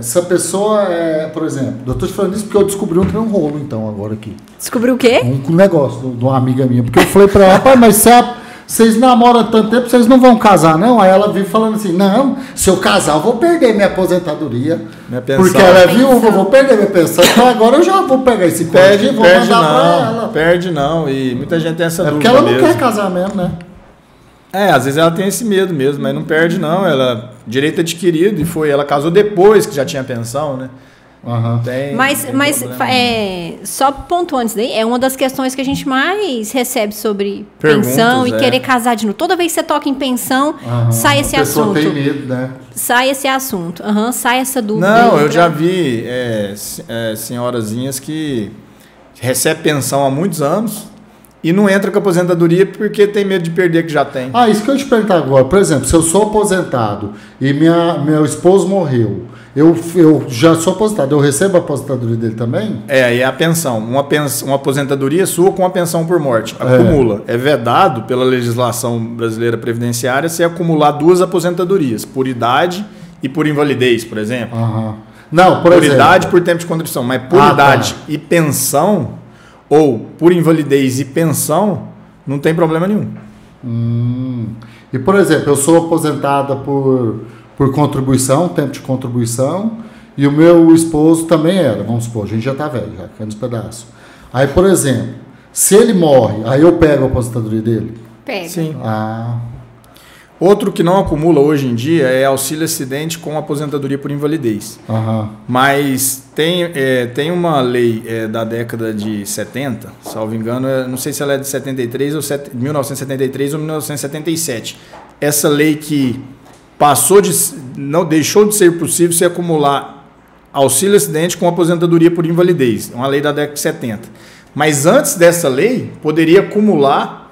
Se a pessoa por exemplo, eu tô te falando isso porque eu descobri um rolo, então, agora aqui.
Descobriu o quê?
Um negócio de uma amiga minha. Porque eu falei pra ela, rapaz, mas vocês namoram tanto tempo, vocês não vão casar, não? Aí ela vive falando assim, não, se eu casar, eu vou perder minha aposentadoria. Minha pensão. Porque ela é viúva, eu vou perder minha pensão. Então agora eu já vou pegar esse código e vou mandar pra ela.
Perde não, e muita gente tem essa dúvida.
Porque ela não quer casar mesmo, né?
Às vezes ela tem esse medo mesmo, mas não perde não, ela direito adquirido e ela casou depois que já tinha pensão, né?
Mas só pontuando isso daí, é uma das questões que a gente mais recebe sobre pensão e querer casar de novo. Toda vez que você toca em pensão, sai esse assunto. A pessoa tem medo, né? Sai esse assunto, sai essa dúvida.
Não, eu já vi senhorazinhas que recebem pensão há muitos anos e não entra com a aposentadoria porque tem medo de perder que já tem.
Isso que eu te perguntar agora. Por exemplo, se eu sou aposentado e meu esposo morreu, eu já sou aposentado, eu recebo a aposentadoria dele também?
Aí é a pensão. Uma aposentadoria sua com a pensão por morte. Acumula. É vedado pela legislação brasileira previdenciária se acumular 2 aposentadorias, por idade e por invalidez, por exemplo.
Não, por exemplo.
Idade por tempo de contribuição, mas por idade e pensão, ou por invalidez e pensão, não tem problema nenhum.
E, por exemplo, eu sou aposentada por contribuição, tempo de contribuição, e o meu esposo também era, vamos supor, a gente já está velho, já caiu nos pedaços. Aí, por exemplo, se ele morre, aí eu pego a aposentadoria dele?
Pega.
Sim. Outro que não acumula hoje em dia é auxílio acidente com aposentadoria por invalidez. Mas tem uma lei da década de 70, salvo engano, não sei se ela é de 73 ou 1973 ou 1977. Essa lei que deixou de ser possível se acumular auxílio acidente com aposentadoria por invalidez. É uma lei da década de 70. Mas antes dessa lei, poderia acumular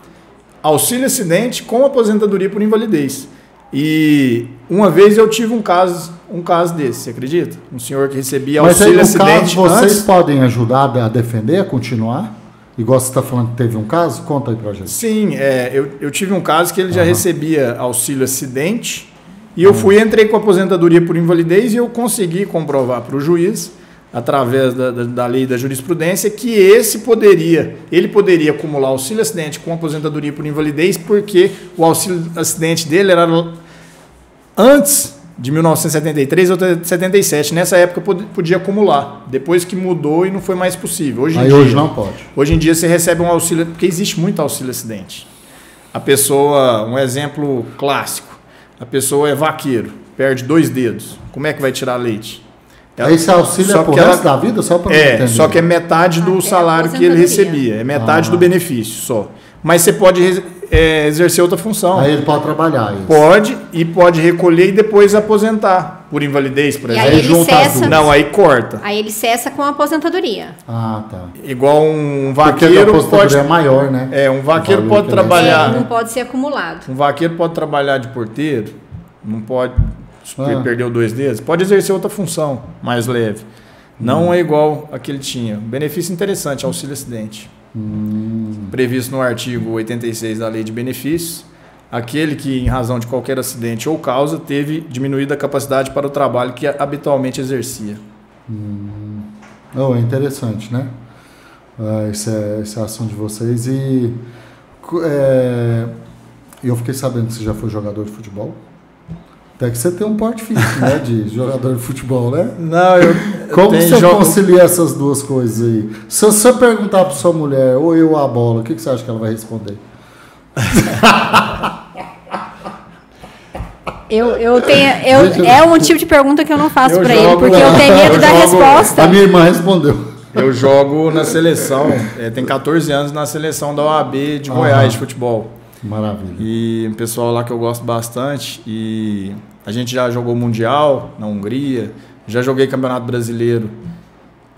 auxílio acidente com aposentadoria por invalidez. E uma vez eu tive um caso desse, você acredita? Um senhor que recebia auxílio acidente.
Mas vocês podem ajudar a defender, a continuar? Igual você está falando que teve um caso? Conta aí pra gente.
Sim, eu tive um caso que ele já recebia auxílio acidente e eu entrei com aposentadoria por invalidez e eu consegui comprovar para o juiz, através da lei da jurisprudência, que ele poderia acumular auxílio acidente com aposentadoria por invalidez, porque o auxílio acidente dele era antes de 1973 ou 77. Nessa época podia acumular, depois que mudou e não foi mais possível. Hoje
não pode.
Hoje em dia você recebe um auxílio, porque existe muito auxílio acidente. A pessoa, um exemplo clássico, a pessoa é vaqueiro, perde 2 dedos, como é que vai tirar leite?
Esse auxílio é pro resto da vida? Só
que é metade do salário que ele recebia. É metade do benefício só. Mas você pode exercer outra função.
Aí ele pode trabalhar.
Pode recolher e depois aposentar. Por invalidez, por exemplo.
Aí ele cessa.
Não, aí corta.
Aí ele cessa com a aposentadoria.
Tá.
Igual um vaqueiro.
Porque a aposentadoria é maior, né?
Um vaqueiro pode trabalhar.
Não pode ser acumulado.
Um vaqueiro pode trabalhar de porteiro. Não pode. Perdeu 2 dedos, pode exercer outra função mais leve. Não é igual a que ele tinha. Benefício interessante, auxílio acidente. Previsto no artigo 86 da Lei de Benefícios, aquele que, em razão de qualquer acidente ou causa, teve diminuída a capacidade para o trabalho que habitualmente exercia.
É interessante, né? Esse assunto de vocês. E eu fiquei sabendo que você já foi jogador de futebol. Até que você tem um porte físico, né? De jogador de futebol, né?
Não,
Como você concilia essas duas coisas aí? Se você perguntar para sua mulher, ou eu a bola, o que você acha que ela vai responder?
É um tipo de pergunta que eu não faço para ele, porque eu tenho medo da resposta.
A minha irmã respondeu.
Eu jogo na seleção, tem 14 anos na seleção da OAB de Goiás de futebol.
Maravilha.
E um pessoal lá que eu gosto bastante. E a gente já jogou Mundial na Hungria, já joguei Campeonato Brasileiro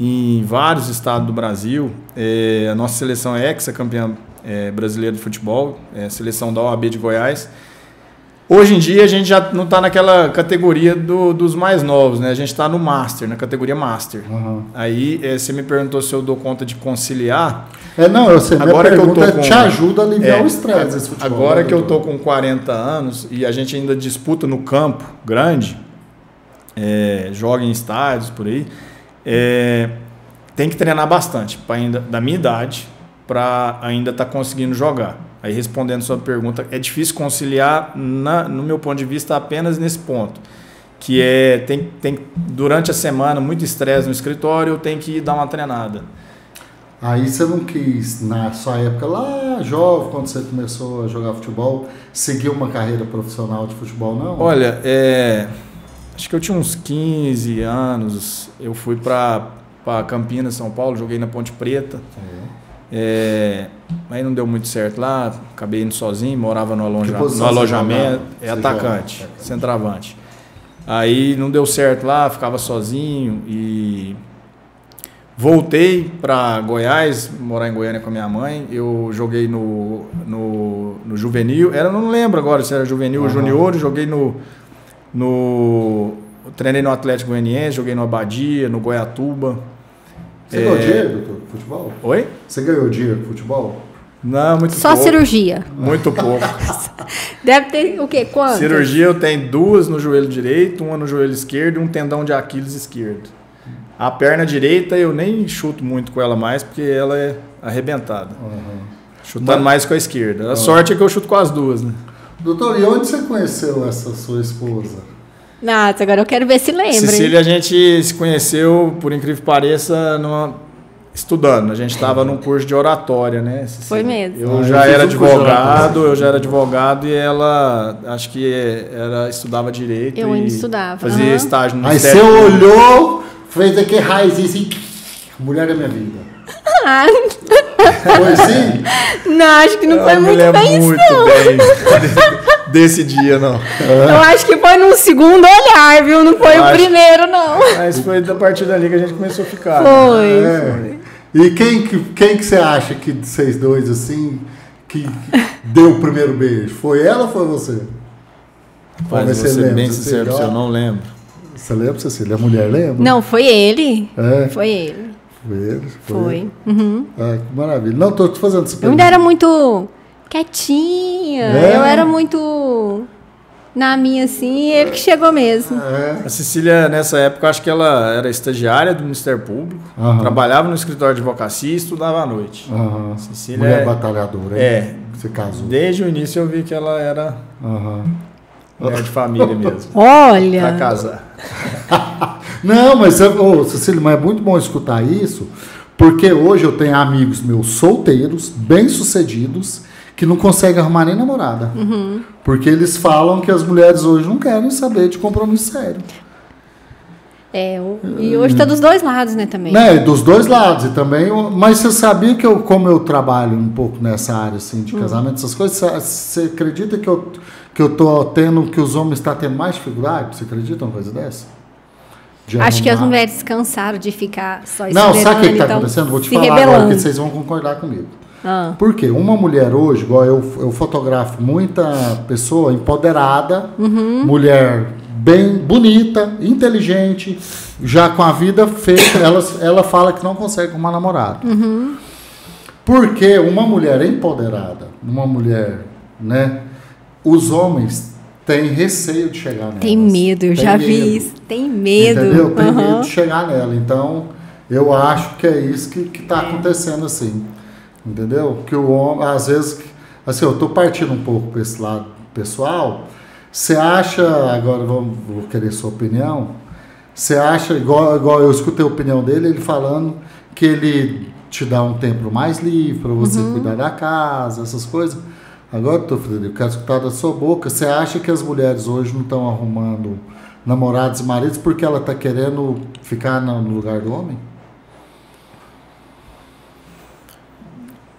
em vários estados do Brasil. A nossa seleção é ex-campeã brasileira de futebol, seleção da OAB de Goiás. Hoje em dia a gente já não está naquela categoria dos mais novos, né? A gente está no Master, na categoria Master.
Uhum.
Aí você me perguntou se eu dou conta de conciliar.
Não, eu sei,
agora que eu tô com,
te ajuda a aliviar o estresse desse futebol.
Agora que eu tô com 40 anos e a gente ainda disputa no campo grande, joga em estádios por aí, tem que treinar bastante da minha idade para ainda estar conseguindo jogar. Aí, respondendo a sua pergunta, é difícil conciliar, no meu ponto de vista, apenas nesse ponto. Que tem durante a semana, muito estresse no escritório, eu tenho que ir dar uma treinada.
Aí você não quis, na sua época lá, jovem, quando você começou a jogar futebol, seguir uma carreira profissional de futebol, não?
Olha, acho que eu tinha uns 15 anos, eu fui para Campinas, São Paulo, joguei na Ponte Preta. Aí não deu muito certo lá, acabei indo sozinho, morava no alojamento, atacante, centroavante. Aí não deu certo lá, ficava sozinho e voltei para Goiás, morar em Goiânia com a minha mãe. Eu joguei no juvenil, não lembro agora se era juvenil ou junior, joguei treinei no Atlético Goianiense, joguei no Abadia, no Goiatuba.
Você ganhou dinheiro do futebol?
Oi?
Você ganhou dinheiro do futebol?
Não, muito
Só
pouco.
Cirurgia?
Muito pouco.
Deve ter o quê? Quantas?
Cirurgia eu tenho 2 no joelho direito, uma no joelho esquerdo e um tendão de Aquiles esquerdo. A perna direita eu nem chuto muito com ela mais, porque ela é arrebentada. Chutando mais com a esquerda. A sorte é que eu chuto com as duas, né?
Doutor, e onde você conheceu essa sua esposa?
Nossa, agora eu quero ver se lembra.
Cecília, a gente se conheceu, por incrível que pareça, estudando. A gente estava num curso de oratória, né, Cecília? Foi mesmo. Eu já era advogado e ela, acho que ela estudava direito.
Eu ainda estudava.
Fazia estágio no
Aí você olhou, fez aquele raizinho assim, mulher da minha vida. Foi assim?
Não, acho que não foi muito bem isso, não.
Desse dia, não.
Eu acho que foi no segundo olhar, viu? Não foi o primeiro, não.
Mas foi da partir dali que a gente começou a ficar.
Foi.
E quem que você acha que de vocês dois, assim, que deu o primeiro beijo? Foi ela ou foi você?
Mas você ser bem sincero, eu não lembro.
Você lembra, Cecília? A mulher lembra?
Não, foi ele. Foi ele.
Foi ele?
Foi.
Uhum. Que maravilha. Não, tô te fazendo essa pergunta.
Eu ainda era muito quietinha. Eu era muito na minha, assim, ele que chegou mesmo.
A Cecília, nessa época, acho que ela era estagiária do Ministério Público, trabalhava no escritório de advocacia e estudava à noite.
Cecília mulher batalhadora, hein? Você casou.
Desde o início eu vi que ela era mulher de família mesmo.
Olha!
Pra casar.
Não, mas, Cecília, mas é muito bom escutar isso, porque hoje eu tenho amigos meus solteiros, bem-sucedidos, que não conseguem arrumar nem namorada. Porque eles falam que as mulheres hoje não querem saber de compromisso sério.
E hoje tá dos dois lados, né, também.
Dos dois lados. E também, mas você sabia que como eu trabalho um pouco nessa área assim, de casamento, essas coisas, você acredita que eu tô tendo, que os homens estão tendo mais dificuldade? Você acredita uma coisa dessa?
Acho que as mulheres cansaram de ficar só esperando.
Não, sabe o que está acontecendo? Vou te falar agora que vocês vão concordar comigo. Porque uma mulher hoje, igual eu fotografo muita pessoa empoderada, mulher bem bonita, inteligente, já com a vida feita, ela fala que não consegue arrumar namorado. Porque uma mulher empoderada, uma mulher, né, os homens têm receio de chegar nela.
Tem medo, eu já vi isso. Tem medo.
Entendeu? Tem medo de chegar nela. Então, eu acho que é isso que está acontecendo assim. Entendeu? Que o homem, às vezes, assim, eu estou partindo um pouco para esse lado pessoal. Você acha, agora vou querer sua opinião, você acha, igual eu escutei a opinião dele, ele falando que ele te dá um tempo mais livre para você cuidar da casa, essas coisas. Agora, doutor Frederico, eu quero escutar da sua boca. Você acha que as mulheres hoje não estão arrumando namorados e maridos porque ela está querendo ficar no lugar do homem?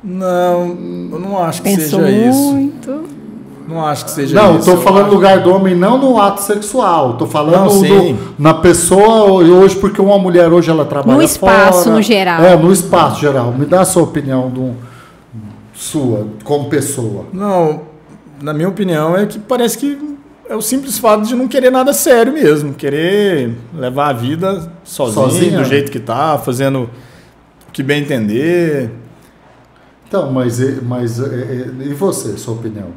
Não, eu não acho que
Pensou
seja isso.
muito.
Não acho que seja
Não,
isso.
eu tô falando do lugar do homem, não no ato sexual. Tô falando
Não, sim.
na pessoa hoje, porque uma mulher hoje ela trabalha
No espaço,
fora.
no geral.
No espaço geral. Me dá a sua opinião sua, como pessoa.
Não, na minha opinião é que parece que é o simples fato de não querer nada sério mesmo. Querer levar a vida sozinho, do jeito que tá, fazendo o que bem entender.
Então, mas e você, sua opinião?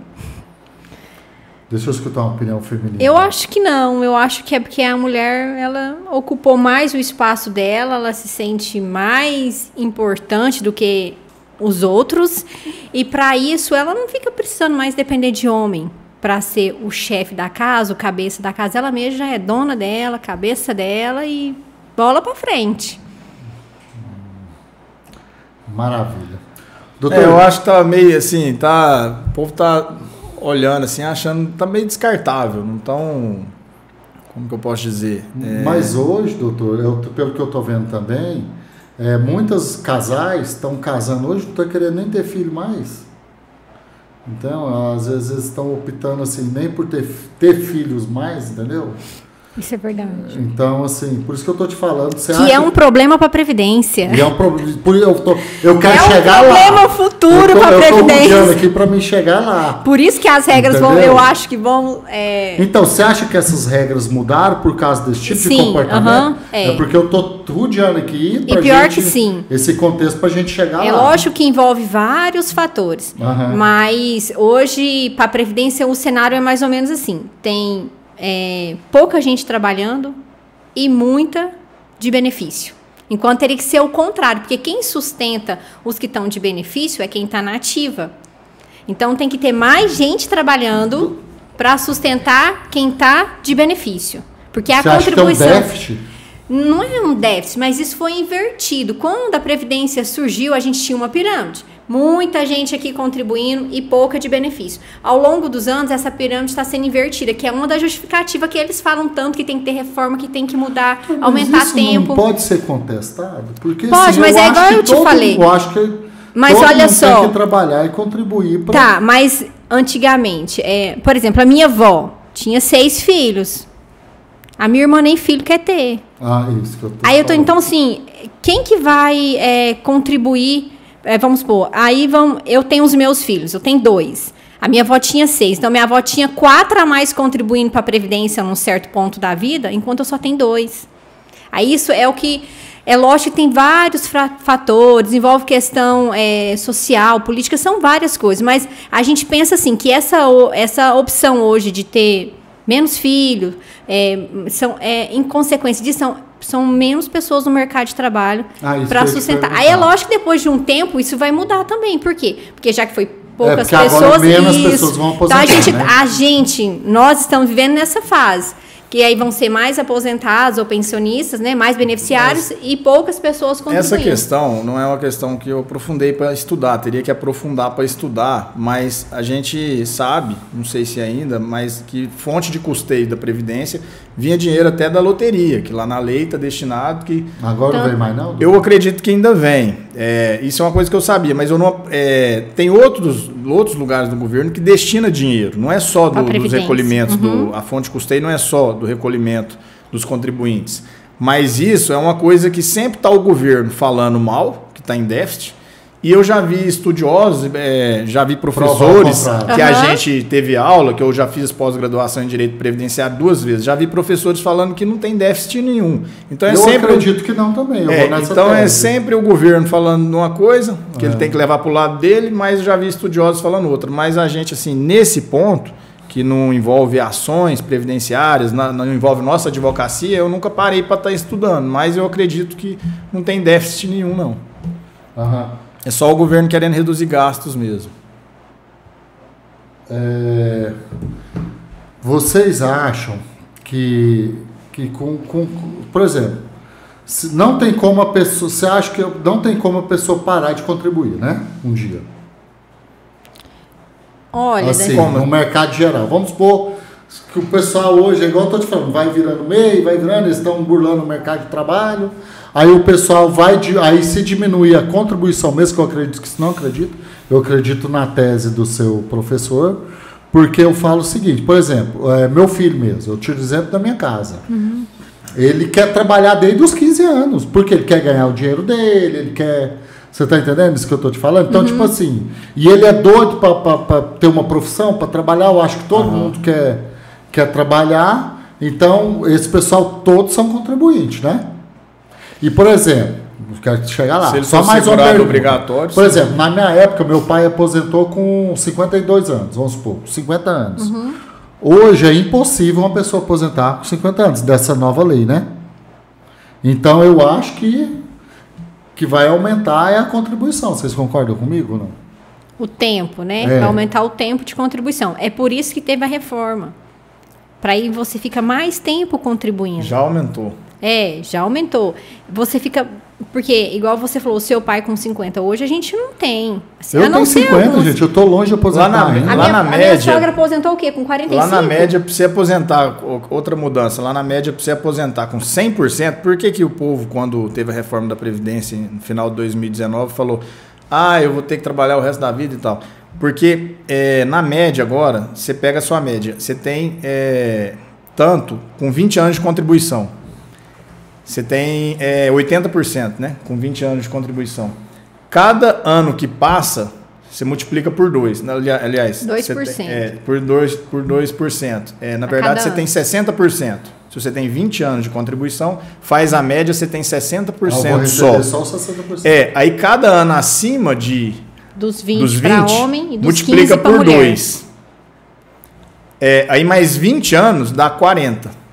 Deixa eu escutar uma opinião feminina.
Eu acho que não. Eu acho que é porque a mulher, ela ocupou mais o espaço dela, ela se sente mais importante do que os outros. E para isso, ela não fica precisando mais depender de homem para ser o chefe da casa, o cabeça da casa. Ela mesma já é dona dela, cabeça dela e bola para frente.
Maravilha. Doutor,
Eu acho que tá meio assim, o povo tá olhando assim, achando que tá meio descartável, não tão, como que eu posso dizer?
Mas hoje, doutor, pelo que eu tô vendo também, muitos casais estão casando hoje, não estão querendo nem ter filho mais. Então, às vezes estão optando assim, nem por ter filhos mais, entendeu?
Isso é verdade.
Então, assim, por isso que eu tô te falando.
Que é um problema para a Previdência.
E é um problema. Eu quero chegar lá.
É um problema futuro para a Previdência.
Eu tô aqui para mim chegar lá.
Por isso que as regras vão, eu acho que vão.
Então, você acha que essas regras mudaram por causa desse tipo de comportamento? É porque eu tô rodeando aqui pra
e pior
gente,
que sim.
Esse contexto pra gente chegar lá.
É lógico que envolve vários fatores. Mas hoje, para a Previdência, o cenário é mais ou menos assim. Tem pouca gente trabalhando e muita de benefício. Enquanto teria que ser o contrário, porque quem sustenta os que estão de benefício é quem está na ativa. Então tem que ter mais gente trabalhando para sustentar quem está de benefício. Porque a contribuição.
Acha que é um déficit?
Não é um déficit, mas isso foi invertido. Quando a Previdência surgiu, a gente tinha uma pirâmide. Muita gente aqui contribuindo e pouca de benefício. Ao longo dos anos, essa pirâmide está sendo invertida, que é uma das justificativas que eles falam tanto que tem que ter reforma, que tem que mudar, aumentar
isso
tempo.
Não pode ser contestado? Porque,
pode,
assim,
mas é igual eu te falei.
Eu acho que
mas
todo
olha
mundo
só.
tem que trabalhar e contribuir para.
Tá, mas antigamente, por exemplo, a minha avó tinha 6 filhos. A minha irmã nem filho quer ter.
Isso que eu tô falando.
Então, assim, quem que vai contribuir? Vamos supor, eu tenho os meus filhos, eu tenho 2. A minha avó tinha 6, então minha avó tinha 4 a mais contribuindo para a Previdência num certo ponto da vida, enquanto eu só tenho 2. Aí isso é o que... É lógico que tem vários fatores, envolve questão social, política, são várias coisas, mas a gente pensa assim, que essa opção hoje de ter menos filhos, em consequência disso, são menos pessoas no mercado de trabalho para sustentar. Aí é lógico que depois de um tempo isso vai mudar também. Por quê? Porque já que foi poucas pessoas...
Agora menos pessoas vão aposentar,
então nós estamos vivendo nessa fase. Que aí vão ser mais aposentados ou pensionistas, né, mais beneficiários e poucas pessoas contribuindo.
Essa questão não é uma questão que eu aprofundei para estudar, teria que aprofundar para estudar, mas a gente sabe, não sei se ainda, mas que fonte de custeio da Previdência vinha dinheiro até da loteria, que lá na lei está destinado que...
Agora não vem mais não?
Eu acredito que ainda vem. Isso é uma coisa que eu sabia, mas eu não... tem outros lugares do governo que destina dinheiro, não é só dos recolhimentos, a fonte de custeio não é só do recolhimento dos contribuintes. Mas isso é uma coisa que sempre está o governo falando mal, que está em déficit, e eu já vi estudiosos, já vi professores que a gente teve aula, que eu já fiz pós-graduação em Direito Previdenciário 2 vezes, já vi professores falando que não tem déficit nenhum. Então
eu acredito que não também.
Então é sempre o governo falando uma coisa, que ele tem que levar para o lado dele, mas eu já vi estudiosos falando outra. Mas a gente, assim, nesse ponto, que não envolve ações previdenciárias, não envolve nossa advocacia, eu nunca parei para estar estudando, mas eu acredito que não tem déficit nenhum, não. É só o governo querendo reduzir gastos mesmo.
Vocês acham que por exemplo, não tem como a pessoa... Você acha que não tem como a pessoa parar de contribuir, né? Um dia.
Olha,
assim,
Daniel,
no mercado geral. Vamos supor que o pessoal hoje, é igual eu tô te falando, vai virando MEI, vai virando, eles estão burlando o mercado de trabalho. Aí o pessoal aí se diminuir a contribuição, mesmo que eu acredito que não acredito, eu acredito na tese do seu professor, porque eu falo o seguinte, por exemplo, meu filho mesmo, eu tiro o exemplo da minha casa. Ele quer trabalhar desde os 15 anos, porque ele quer ganhar o dinheiro dele, ele quer... Você está entendendo isso que eu estou te falando? Então, tipo assim, e ele é doido para ter uma profissão, para trabalhar, eu acho que todo mundo quer trabalhar, então esse pessoal todos são contribuintes, né? E, por exemplo, quero chegar lá,
se ele
só
for
mais uma
segurado
pergunta.
obrigatório...
Por exemplo, na minha época, meu pai aposentou com 52 anos, vamos supor, 50 anos. Hoje é impossível uma pessoa aposentar com 50 anos, dessa nova lei, né? Então, eu acho que vai aumentar a contribuição. Vocês concordam comigo ou não?
o tempo, né? Vai aumentar o tempo de contribuição. É por isso que teve a reforma. Para aí você fica mais tempo contribuindo.
Já aumentou.
Já aumentou. Você fica... Porque, igual você falou, o seu pai com 50, hoje a gente não tem.
Assim, eu tenho 50, gente, eu tô longe de aposentar.
Lá na média...
A minha sogra aposentou o quê? Com 45?
Lá na média, pra você aposentar, outra mudança, lá na média, pra você aposentar com 100%, por que o povo, quando teve a reforma da Previdência no final de 2019, falou, eu vou ter que trabalhar o resto da vida e tal? Porque na média agora, você pega a sua média, você tem tanto com 20 anos de contribuição. Você tem 80%, né? Com 20 anos de contribuição. Cada ano que passa, você multiplica por 2. Aliás,
2%.
Por 2%. Na verdade, você tem 60%. Se você tem 20 anos de contribuição, faz a média, você tem 60% só.
Só 60%.
Aí cada ano acima
dos 20 para homem e dos
multiplica
15 para
por
mulher.
2. Aí mais 20 anos dá 40.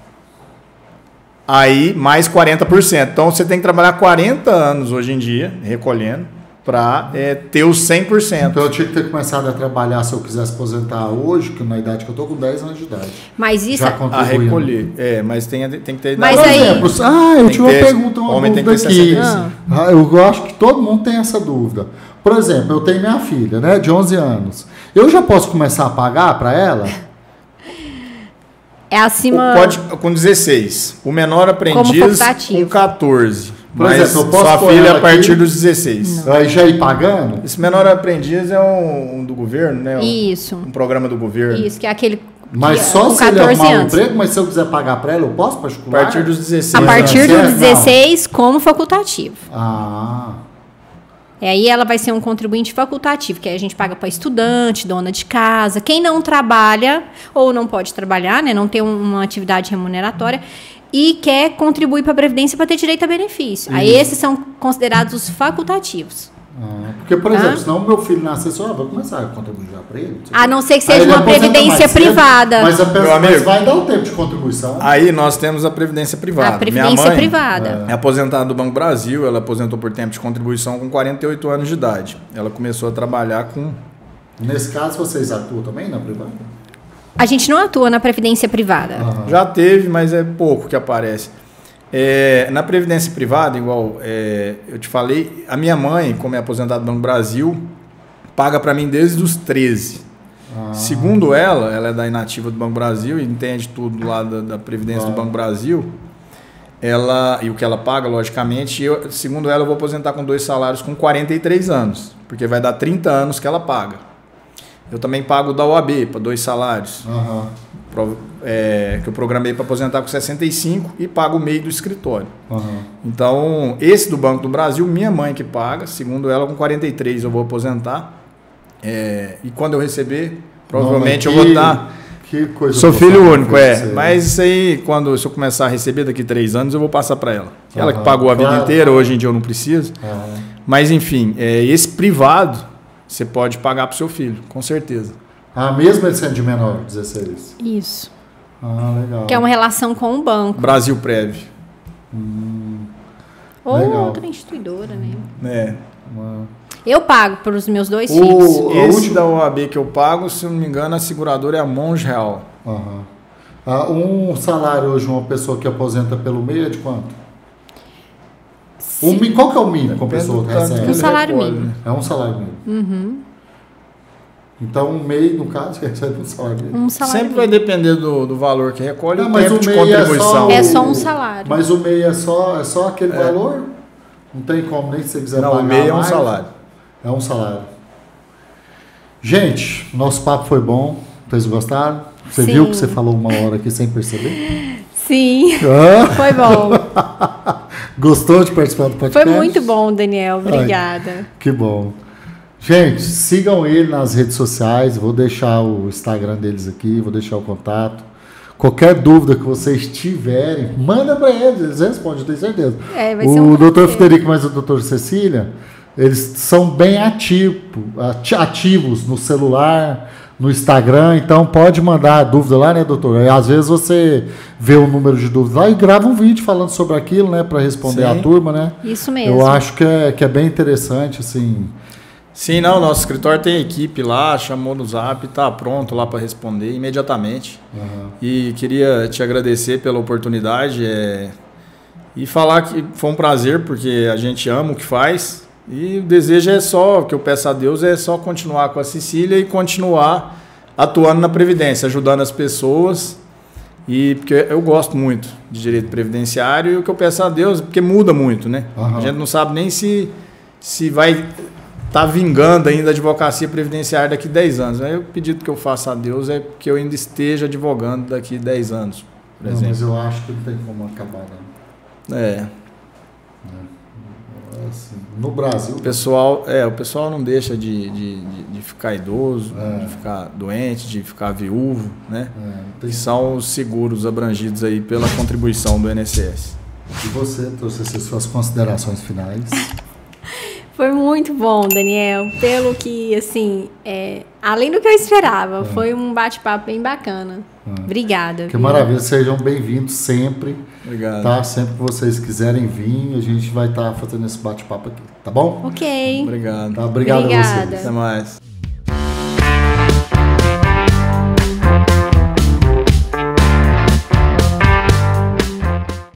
Aí mais 40%. Então você tem que trabalhar 40 anos hoje em dia, recolhendo, para ter os 100%.
Então eu tinha que ter começado a trabalhar se eu quisesse aposentar hoje, que na idade que eu tô com 10 anos de idade.
Mas isso
já
a recolher. Mas tem que ter...
Mas
por
aí...
exemplo, eu tive uma pergunta,
homem tem
dúvida
que ter
aqui. Eu acho que todo mundo tem essa dúvida. Por exemplo, eu tenho minha filha, né, de 11 anos. Eu já posso começar a pagar para ela?
É acima...
Pode com 16. O menor aprendiz com 14.
Por
mas
exemplo, eu posso
sua filha a partir
aqui,
dos 16.
Aí já ir pagando?
Esse menor aprendiz é um do governo, né?
Isso.
Um programa do governo.
Isso, que é aquele...
Mas só se ele arrumar um emprego, mas se eu quiser pagar para ela, eu posso particular?
A partir dos 16.
A partir dos 16, como facultativo. E aí ela vai ser um contribuinte facultativo, que aí a gente paga para estudante, dona de casa, quem não trabalha ou não pode trabalhar, né, não tem uma atividade remuneratória e quer contribuir para a Previdência para ter direito a benefício. Aí esses são considerados os facultativos.
Porque, por exemplo, senão meu filho nascer só, vou começar a contribuir já para ele.
A não ser que seja uma previdência privada.
Mas vai dar o tempo de contribuição.
Aí nós temos a previdência privada.
A previdência privada.
É aposentada do Banco Brasil, ela aposentou por tempo de contribuição com 48 anos de idade. Ela começou a trabalhar com...
Nesse caso, vocês atuam também na privada?
A gente não atua na previdência privada.
Já teve, mas é pouco que aparece. Na previdência privada, igual eu te falei, a minha mãe, como é aposentada do Banco Brasil, paga para mim desde os 13. Segundo ela é da inativa do Banco Brasil e entende tudo lá da previdência do Banco Brasil. E o que ela paga, logicamente, segundo ela, eu vou aposentar com 2 salários com 43 anos, porque vai dar 30 anos que ela paga. Eu também pago da OAB para 2 salários. Que eu programei para aposentar com 65 e pago o MEI do escritório. Então, esse do Banco do Brasil, minha mãe que paga, segundo ela, com 43 eu vou aposentar. E quando eu receber, provavelmente eu vou dar...
Que coisa.
Sou filho único, mas isso aí, se eu começar a receber daqui 3 anos, eu vou passar para ela. Ela que pagou a vida inteira, hoje em dia eu não preciso. Mas, enfim, esse privado, você pode pagar para o seu filho, com certeza.
Mesmo ele sendo de menor, 16?
Isso.
Legal.
Que é uma relação com o banco.
Brasil Prev.
Ou
legal.
outra instituidora, né?
É.
Eu pago para os meus 2 filhos.
Esse da OAB que eu pago, se não me engano, a seguradora é a Monge Real.
Um salário hoje, uma pessoa que aposenta pelo MEI é de quanto? Qual que é o mínimo que a pessoa recebe?
Um salário mínimo.
É um salário mínimo. Então, o MEI, no caso, recebe um salário mínimo.
Um salário
Sempre vai depender do valor que recolhe e o
mas
tempo
o
de
MEI
contribuição.
É só um salário.
Mas o MEI é só aquele valor? Não tem como, nem se você quiser pagar
Não, o MEI é um
mais.
salário.
É um salário. Gente, nosso papo foi bom. Vocês gostaram? Você
Sim.
viu que você falou uma hora aqui sem perceber?
Sim,
Ah?
foi bom.
Gostou de participar do podcast?
Foi muito bom, Daniel. Obrigada.
Que bom. Gente, sigam ele nas redes sociais. Vou deixar o Instagram deles aqui, vou deixar o contato. Qualquer dúvida que vocês tiverem, manda para eles respondem, eu tenho certeza.
Vai ser
O
um
Dr.
prazer.
Federico mais o Dr. Cecília, eles são bem ativos no celular, no Instagram, então pode mandar dúvida lá, né, doutor? E às vezes você vê o número de dúvidas lá e grava um vídeo falando sobre aquilo, né, para responder
Sim.
a turma, né?
Isso mesmo.
Eu acho que é bem interessante, assim.
Sim, não, nosso escritório tem equipe lá, chamou no Zap, tá pronto lá para responder imediatamente. E queria te agradecer pela oportunidade e falar que foi um prazer, porque a gente ama o que faz. E o desejo o que eu peço a Deus é só continuar com a Cecília e continuar atuando na Previdência, ajudando as pessoas. E porque eu gosto muito de direito previdenciário e o que eu peço a Deus, porque muda muito, né? A gente não sabe nem se vai estar vingando ainda a advocacia previdenciária daqui 10 anos. Aí o pedido que eu faço a Deus é que eu ainda esteja advogando daqui 10 anos, por exemplo.
Mas eu acho que não tem como acabar, não. Assim, no Brasil.
O pessoal não deixa de ficar idoso, de ficar doente, de ficar viúvo, né? Que são os seguros abrangidos aí pela contribuição do INSS.
E você trouxe essas suas considerações finais?
Foi muito bom, Daniel. Pelo que, assim, além do que eu esperava, foi um bate-papo bem bacana. Obrigada.
Que maravilha, sejam bem-vindos sempre.
Obrigado.
Tá? Sempre que vocês quiserem vir, a gente vai estar fazendo esse bate-papo aqui, tá bom?
Ok.
Obrigado.
Tá, obrigado a
Obrigada.
vocês.
Até mais.